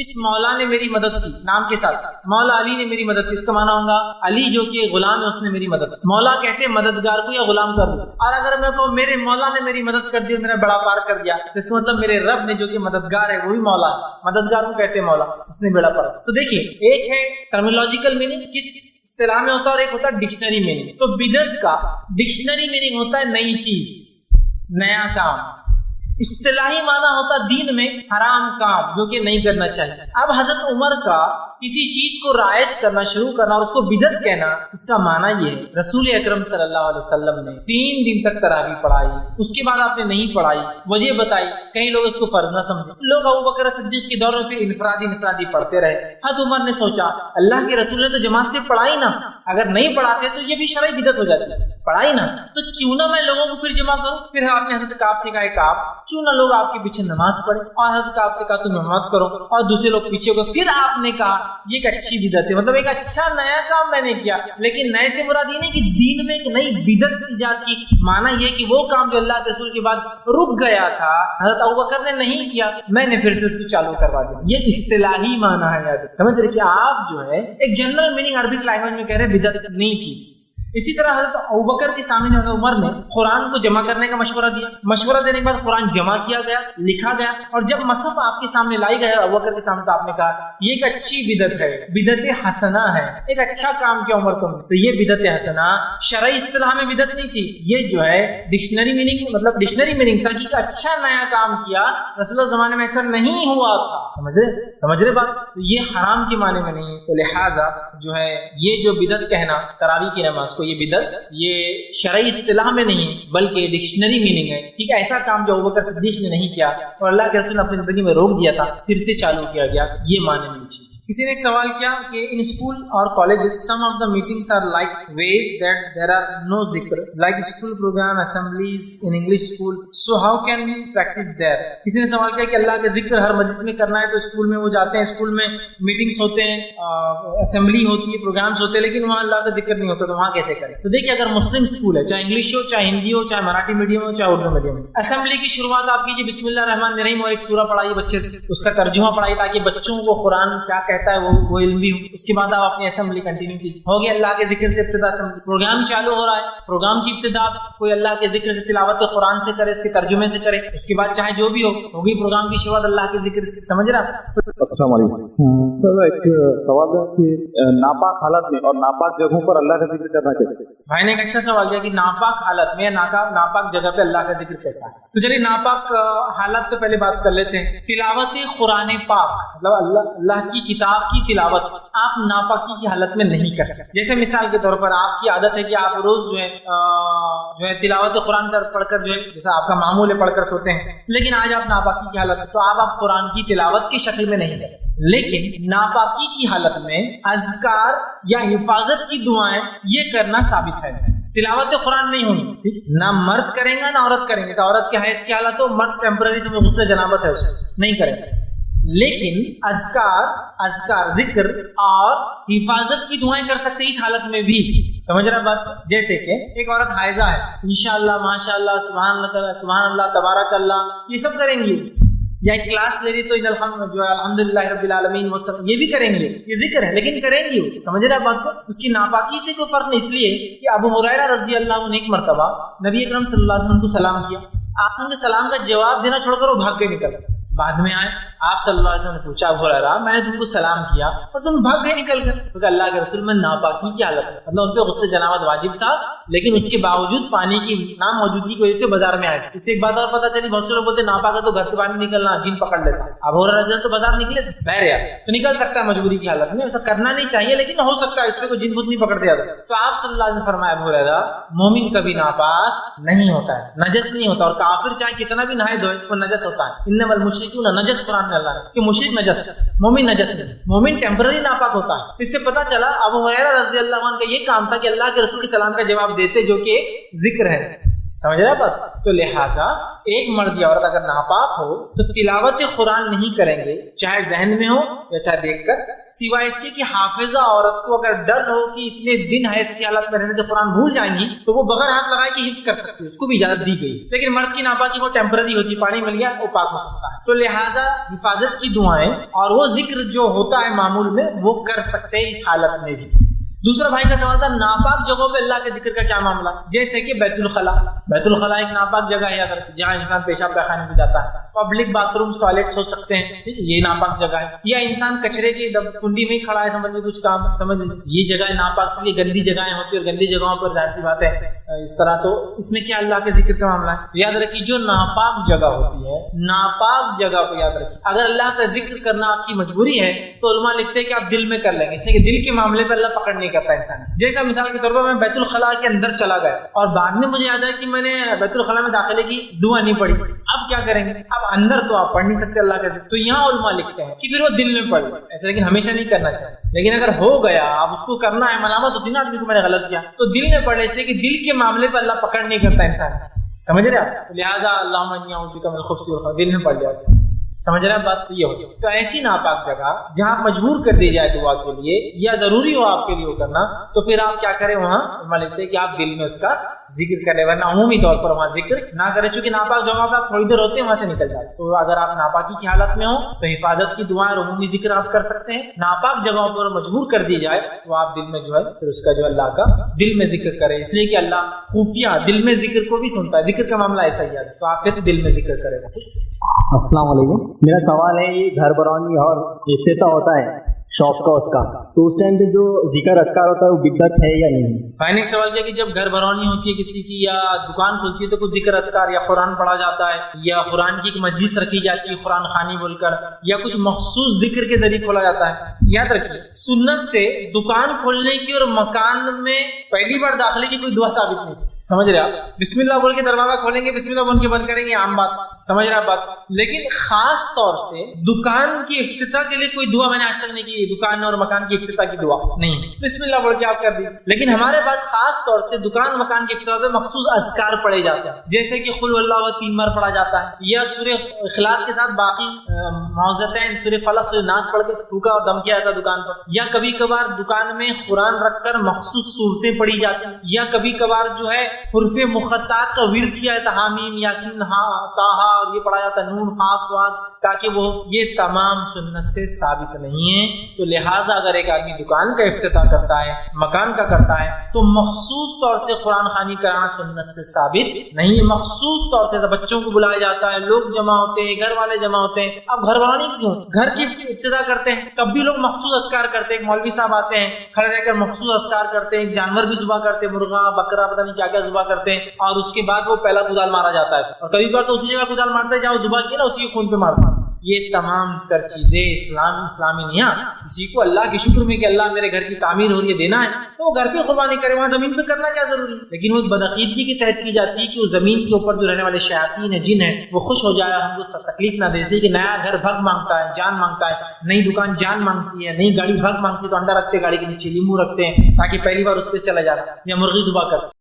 اس مولا نے میری مدد کی نام کے ساتھ، مولا علی نے میری مدد کی، اس کا معنی ہوگا علی جو کہ غلام ہے اس نے میری مدد کی۔ مولا کہتے ہیں مددگار کو یا غلام کر دیا، اور اگر میں کہوں میرے مولا نے میری مدد کر دی، میرا بڑا پار کر دیا، اس کا مطلب میرے رب نے جو کہ مددگار ہے وہ بھی مولا ہے، مددگار کو کہتے ہیں مولا، اس نے بڑا پار۔ تو دیکھیے ایک ہے ٹرمینالوجیکل میننگ کس اصطلاح میں ہوتا ہے اور ایک ہوتا ہے ڈکشنری میننگ۔ تو بدعت کا ڈکشنری میننگ ہوتا ہے نئی چیز، نیا کام، اصطلاحی معنی ہوتا دین میں حرام کام جو کہ نہیں کرنا چاہیے۔ اب حضرت عمر کا کسی چیز کو رائج کرنا شروع کرنا اور اس کو بدعت کہنا، اس کا معنی یہ ہے رسول اکرم صلی اللہ علیہ وسلم نے 3 دن تک تراویح پڑھائی، اس کے بعد آپ نے نہیں پڑھائی، وجہ بتائی، کئی لوگ اس کو فرض نہ سمجھے، لوگ ابوبکر صدیق کے دور میں پھر انفرادی پڑھتے رہے۔ حضرت عمر نے سوچا اللہ کے رسول نے تو جماعت سے پڑھائی نا، اگر نہیں پڑھاتے تو یہ بھی شرعی بدعت ہو جاتی ہے، پڑھائی نا تو کیوں نہ میں لوگوں کو پھر جمع کروں۔ پھر آپ نے حضرت کعب سے کہا کعب کیوں نہ لوگ آپ کے پیچھے نماز پڑھے، اور حضرت کعب سے کہا تم امامت کرو اور دوسرے لوگ پیچھے ہو گئے۔ پھر آپ نے کہا یہ ایک اچھی بدعت ہے، مطلب ایک اچھا نیا کام میں نے کیا، لیکن نئے سے مراد یہ نہیں کہ دین میں ایک نئی بدعت ایجاد کی، معنی یہ کہ وہ کام جو اللہ کے رسول کے بعد رک گیا تھا حضرت ابوبکر نے نہیں کیا، میں نے پھر سے اس کو چالو کروا دیا۔ یہ اصطلاحی معنی ہے، یاد سمجھ رہے کہ آپ جو ہے ایک جنرل میننگ عربک لینگویج میں کہہ رہے ہیں بدعت نئی چیز۔ اسی طرح حضرت ابوبکر کے سامنے حضرت عمر نے قرآن کو جمع کرنے کا مشورہ دیا، مشورہ دینے کے بعد قرآن جمع کیا گیا، لکھا گیا، اور جب مصحف آپ کے سامنے لائی گیا ابوبکر کے سامنے تو آپ نے کہا یہ ایک اچھی بدعت ہے، بدعت حسنہ ہے، ایک اچھا کام کیا عمر تم نے۔ تو یہ بدعت حسنہ شرعی اصطلاح میں بدعت نہیں تھی، یہ جو ہے ڈکشنری میننگ مطلب ڈکشنری میننگ تھا کہ اچھا نیا کام کیا، رسول اللہ زمانے میں ایسا نہیں ہوا تھا، سمجھ رہے بات۔ تو یہ حرام کے معنی میں نہیں، تو لہٰذا جو ہے یہ جو بدعت کہنا تراویح کی نماز یہ بدعت یہ شرعی اصطلاح میں نہیں ہے بلکہ ڈکشنری میننگ ہے، ٹھیک ہے، ایسا کام جو ابوبکر صدیق نے نہیں کیا اور اللہ کے رسول نے اپنی زندگی میں روک دیا تھا پھر سے چالو کیا گیا، یہ معنی میں چیز ہے۔ کسی نے ایک سوال کیا کہ ان اسکول اور colleges some of the meetings are like ways that there are no ذکر like school program assemblies in English school, so how can we practice there. کسی نے سوال کیا کہ اللہ کا ذکر ہر مجلس میں کرنا ہے تو اسکول میں وہ جاتے ہیں، اسکول میں میٹنگس ہوتے ہیں، اسمبلی ہوتی ہے، پروگرامس ہوتے ہیں، لیکن وہاں اللہ کا ذکر نہیں ہوتا تو وہاں کیسے کریں؟ تو دیکھیے اگر مسلم اسکول ہے، چاہے انگلش ہو، چاہے ہندی ہو، چاہے مراٹھی میڈیم ہو، چاہے اردو میڈیم ہو، اسمبلی کی شروعات آپ کیجیے بسم اللہ الرحمن الرحیم اور ایک سورہ پڑھائیے بچے سے، اس کا ترجمہ پڑھائیے تاکہ بچوں کو قرآن کیا کہتا ہے وہ علم بھی ہو، اس کے بعد آپ اپنی اسمبلی کنٹینیو کیجیے۔ ہو گیا اللہ کے ذکر سے ابتدا، پروگرام چالو ہو رہا ہے، پروگرام کی ابتدا کوئی اللہ کے ذکر سے تلاوت قرآن سے کرے، اس کے ترجمے سے کرے، اس کے بعد چاہے جو بھی ہوگی پروگرام کی شروعات اللہ کے ذکر سے، سمجھ رہے آپ؟ السلام علیکم سر، ایک سوال ہے کہ ناپاک حالت میں اور ناپاک جگہوں پر اللہ کا ذکر کرنا کیسے؟ بھائی نے ایک اچھا سوال کیا کہ ناپاک حالت میں ناپاک جگہ پہ اللہ کا ذکر کیسا ہے؟ تو چلیے ناپاک حالت پہ پہلے بات کر لیتے ہیں۔ تلاوت قرآن پاک مطلب اللہ کی کتاب کی تلاوت آپ ناپاکی کی حالت میں نہیں کر سکتے۔ جیسے مثال کے طور پر آپ کی عادت ہے کہ آپ روز جو ہے تلاوت قرآن پڑھ کر جو ہے جیسا آپ کا معمول ہے پڑھ کر سوتے ہیں، لیکن آج آپ ناپاکی کی حالت ہے تو آپ قرآن کی تلاوت کی شکل میں نہیں کرتے، لیکن ناپاکی کی حالت میں اذکار یا حفاظت کی دعائیں یہ کرنا ثابت ہے۔ تلاوت قرآن نہیں ہونی، ٹھیک، نہ مرد کریں گا نہ عورت کریں گے، عورت کے حیض کی حالت ہو، مرد ٹیمپرری سے غسل جنابت ہے اس نہیں کریں گے، لیکن اذکار ذکر اور حفاظت کی دعائیں کر سکتے اس حالت میں بھی، سمجھ رہا بات؟ جیسے کہ ایک عورت حائضہ ہے، انشاءاللہ ماشاءاللہ سبحان اللہ تبارک اللہ یہ سب کریں گے، یا ایک کلاس لے رہی تو الحمدللہ رب العالمین وہ سب یہ بھی کریں گے، یہ ذکر ہے لیکن کریں گے، سمجھ رہے بات کو؟ اس کی ناپاکی سے کوئی فرق نہیں، اس لیے کہ ابو ہریرہ رضی اللہ عنہ ایک مرتبہ نبی اکرم صلی اللہ علیہ وسلم کو سلام کیا، آپ نے سلام کا جواب دینا چھوڑ کر وہ بھاگ بعد میں آئے, آپ صلی اللہ علیہ وسلم نے پوچھا ابو ہریرہ میں نے تم کو سلام کیا اور تم بھاگ گئے نکل کر, تو کہ اللہ کے رسول میں ناپاکی کی حالت, مطلب ان پہ غسل جنابت واجب تھا لیکن اس کے باوجود پانی کی ناموجودگی کی وجہ سے بازار میں آئے. اس سے ایک بات اور پتہ چلی, بہت سے لوگ بولتے ناپاک ہے تو گھر سے باہر نکلنا جن پکڑ لیتا. ابو ہریرہ تو بازار نکلے تھے بہر یار, تو نکل سکتا ہے مجبوری کی حالت میں, ایسا کرنا نہیں چاہیے لیکن ہو سکتا ہے اس پہ کوئی جن خود نہیں پکڑ دیا. تو آپ صلی اللہ علیہ وسلم فرمایا ابو ہریرہ مومن کبھی ناپاک نہیں ہوتا ہے, نجس نہیں ہوتا, اور کافر چاہے کتنا بھی نہائے دھوئے وہ نجس ہوتا ہے. انما المشرکون نجس, قرآن میں اللہ نے کہ مشرک نجس, مومن نجس نہیں. مومن ٹیمپرری ناپاک ہوتا ہے. اس سے پتہ چلا ابو ہریرہ رضی اللہ عنہ کا یہ کام تھا کہ اللہ کے رسول کے سلام کا جواب دیتے جو کہ ذکر ہے. سمجھ رہے بات؟ تو لہٰذا ایک مرد یا عورت اگر ناپاک ہو تو تلاوت قرآن نہیں کریں گے, چاہے ذہن میں ہو یا چاہے دیکھ کر, سوائے اس کے کہ حافظہ عورت کو اگر ڈر ہو کہ اتنے دن ہے اس کی حالت میں رہنے سے قرآن بھول جائیں گی تو وہ بغیر ہاتھ لگائے کہ حفظ کر سکتی ہے, اس کو بھی اجازت دی گئی. لیکن مرد کی ناپاکی وہ ٹیمپرری ہوتی, پانی مل گیا وہ پاک ہو سکتا ہے. تو لہٰذا حفاظت کی دعائیں اور وہ ذکر جو ہوتا ہے معمول میں وہ کر سکتے ہیں اس حالت میں بھی. دوسرا بھائی کا سوال تھا ناپاک جگہوں پہ اللہ کے ذکر کا کیا معاملہ, جیسے کہ بیت الخلا. بیت الخلا ایک ناپاک جگہ ہے اگر جہاں انسان پیشاب پخانے میں جاتا ہے. پبلک باتھ روم ٹوائلٹس ہو سکتے ہیں, یہ ناپاک جگہ ہے. یا انسان کچرے کی کنڈی میں ہی کھڑا ہے, سمجھ لیں کچھ کام, سمجھ لیں یہ جگہ ناپاک, یہ گندی جگہیں ہوتی ہے اور گندی جگہوں پر ظاہر سی بات ہے اس طرح, تو اس میں کیا اللہ کے ذکر کا معاملہ ہے. یاد رکھیے جو ناپاک جگہ ہوتی ہے, ناپاک جگہ کو یاد رکھیے, اگر اللہ کا ذکر کرنا آپ کی مجبوری ہے تو علماء لکھتے ہیں کہ آپ دل میں کر لیں گے, اس لیے کہ دل کے معاملے پہ اللہ پکڑ نہیں کرتا انسان. جیسا مثال کے طور پر میں بیت الخلا کے اندر چلا گیا اور بعد میں مجھے یاد ہے کہ میں نے بیت الخلا میں داخلے کی دعا نہیں پڑھی, اب کیا کریں گے؟ اب اندر تو آپ پڑھ نہیں سکتے اللہ کا ذکر, تو یہاں علماء لکھتے ہیں کہ پھر وہ دل میں پڑھ ایسا, لیکن ہمیشہ نہیں کرنا چاہیے. لیکن اگر ہو گیا اب اس کو کرنا ہے, ملامت ہوتی نا آدمی کو میں نے غلط کیا, تو دل میں پڑھے, اس لیے کہ دل کے معاملے پہ اللہ پکڑ نہیں کرتا انسان. سمجھ رہے آپ؟ لہٰذا اللہم انی اعوذ بک من الخبث والخبائث دل میں پڑھ لیا. سمجھ رہے ہیں بات؟ تو یہ ہو سکتا ہے. تو ایسی ناپاک جگہ جہاں مجبور کر دی جائے دعا کے لیے یا ضروری ہو آپ کے لیے وہ کرنا, تو پھر آپ کیا کریں, وہاں علماء لکھتے ہیں کہ آپ دل میں اس کا ذکر کریں, ورنہ عمومی طور پر وہاں ذکر نہ کریں, چونکہ ناپاک جگہ پہ آپ تھوڑی دیر ہوتے ہیں وہاں سے نکل جائیں. تو اگر آپ ناپاکی کی حالت میں ہو تو حفاظت کی دعائیں اور عمومی ذکر آپ کر سکتے ہیں. ناپاک جگہوں پر مجبور کر دی جائے تو آپ دل میں جو ہے پھر اس کا جو اللہ کا دل میں ذکر کریں, اس لیے کہ اللہ خفیہ دل میں ذکر کو بھی سنتا ہے. ذکر کا معاملہ ایسا ہی ہے, تو آپ پھر دل میں ذکر کریں. السلام علیکم, میرا سوال ہے یہ گھر برونی اور افتتاح ہوتا ہے شاپ کا, اس کا تو اس ٹائم پہ جو ذکر اذکار ہوتا ہے وہ بدعت ہے یا نہیں؟ بھائی نے سوال کیا کہ جب گھر برونی ہوتی ہے کسی کی یا دکان کھلتی ہے تو کچھ ذکر اذکار یا قرآن پڑھا جاتا ہے یا قرآن کی ایک مجلس رکھی جاتی ہے قرآن خوانی بول کر, یا کچھ مخصوص ذکر کے ذریعے کھولا جاتا ہے. یاد رکھیے سنت سے دکان کھولنے کی اور مکان میں پہلی بار داخلے کی کوئی دعا ثابت نہیں. سمجھ رہے آپ؟ بسم اللہ بول کے دروازہ کھولیں گے, بسم اللہ بول کے بند کریں گے, عام بات. سمجھ رہے آپ بات؟ لیکن خاص طور سے دکان کی افتتاح کے لیے کوئی دعا میں نے آج تک نہیں کی, دکان اور مکان کی افتتاح کی دعا نہیں, بسم اللہ بول کے آپ کر دیجیے. لیکن ہمارے پاس خاص طور سے دکان مکان کی افتتاح پہ مخصوص اذکار پڑھے جاتے ہیں, جیسے کہ قل اللہ 3 بار پڑھا جاتا ہے, یا سورہ اخلاص کے ساتھ باقی معوذتین سورہ فلق سورہ ناس پڑھ کے تھوکا اور دم کیا جاتا ہے دکان پر, یا کبھی کبھار دکان میں قرآن رکھ کر مخصوص صورتیں پڑھی جاتی ہیں, یا کبھی کبھار جو ہے حروف مقطعات کا ورد کیا جاتا ہے, حامیم یاسین طٰہٰ, اور یہ پڑھا جاتا ہے نون قاف صاد, تاکہ وہ یہ تمام سنت سے ثابت نہیں ہے. تو لہٰذا اگر ایک آدمی دکان کا افتتاح کرتا ہے, مکان کا کرتا ہے, تو مخصوص طور سے قرآن خوانی کرانا سنت سے ثابت نہیں ہے. مخصوص طور سے بچوں کو بلایا جاتا ہے, لوگ جمع ہوتے ہیں, گھر والے جمع ہوتے ہیں. اب گھر والے کیوں گھر کی ابتدا کرتے ہیں, تب بھی لوگ مخصوص اذکار کرتے ہیں. ایک مولوی صاحب آتے ہیں, کھڑے رہ کر مخصوص اذکار کرتے ہیں, ایک جانور بھی ذبح کرتے ہیں, مرغا بکرا پتہ نہیں کیا کیا ذبح کرتے ہیں, اور اس کے بعد وہ پہلا کدال مارا جاتا ہے, اور کبھی بار تو اسی جگہ کدال مارتا ہے جہاں وہ ذبح کیا نا, اسی کے خون پہ مارتا ہے. یہ تمام تر چیزیں اسلامی نہیں ہیں. کسی کو اللہ کے شکر میں کہ اللہ میرے گھر کی تعمیر ہو رہی ہے دینا ہے, تو وہ گھر پہ قربانی کرے, وہاں زمین پہ کرنا کیا ضروری. لیکن وہ بدعقیدگی کے تحت کی جاتی ہے کہ وہ زمین کے اوپر جو رہنے والے شیاطین ہیں, جن ہیں, وہ خوش ہو جائے, ہم کو تکلیف نہ دے, اس لیے کہ نیا گھر بھگ مانگتا ہے, جان مانگتا ہے, نئی دکان جان مانگتی ہے, نئی گاڑی بھگ مانگتی ہے, تو انڈا رکھتے گاڑی کے نیچے لیمو رکھتے ہیں تاکہ پہلی بار اس پہ چلا جاتا ہے, یا مرغی ذبح کرتے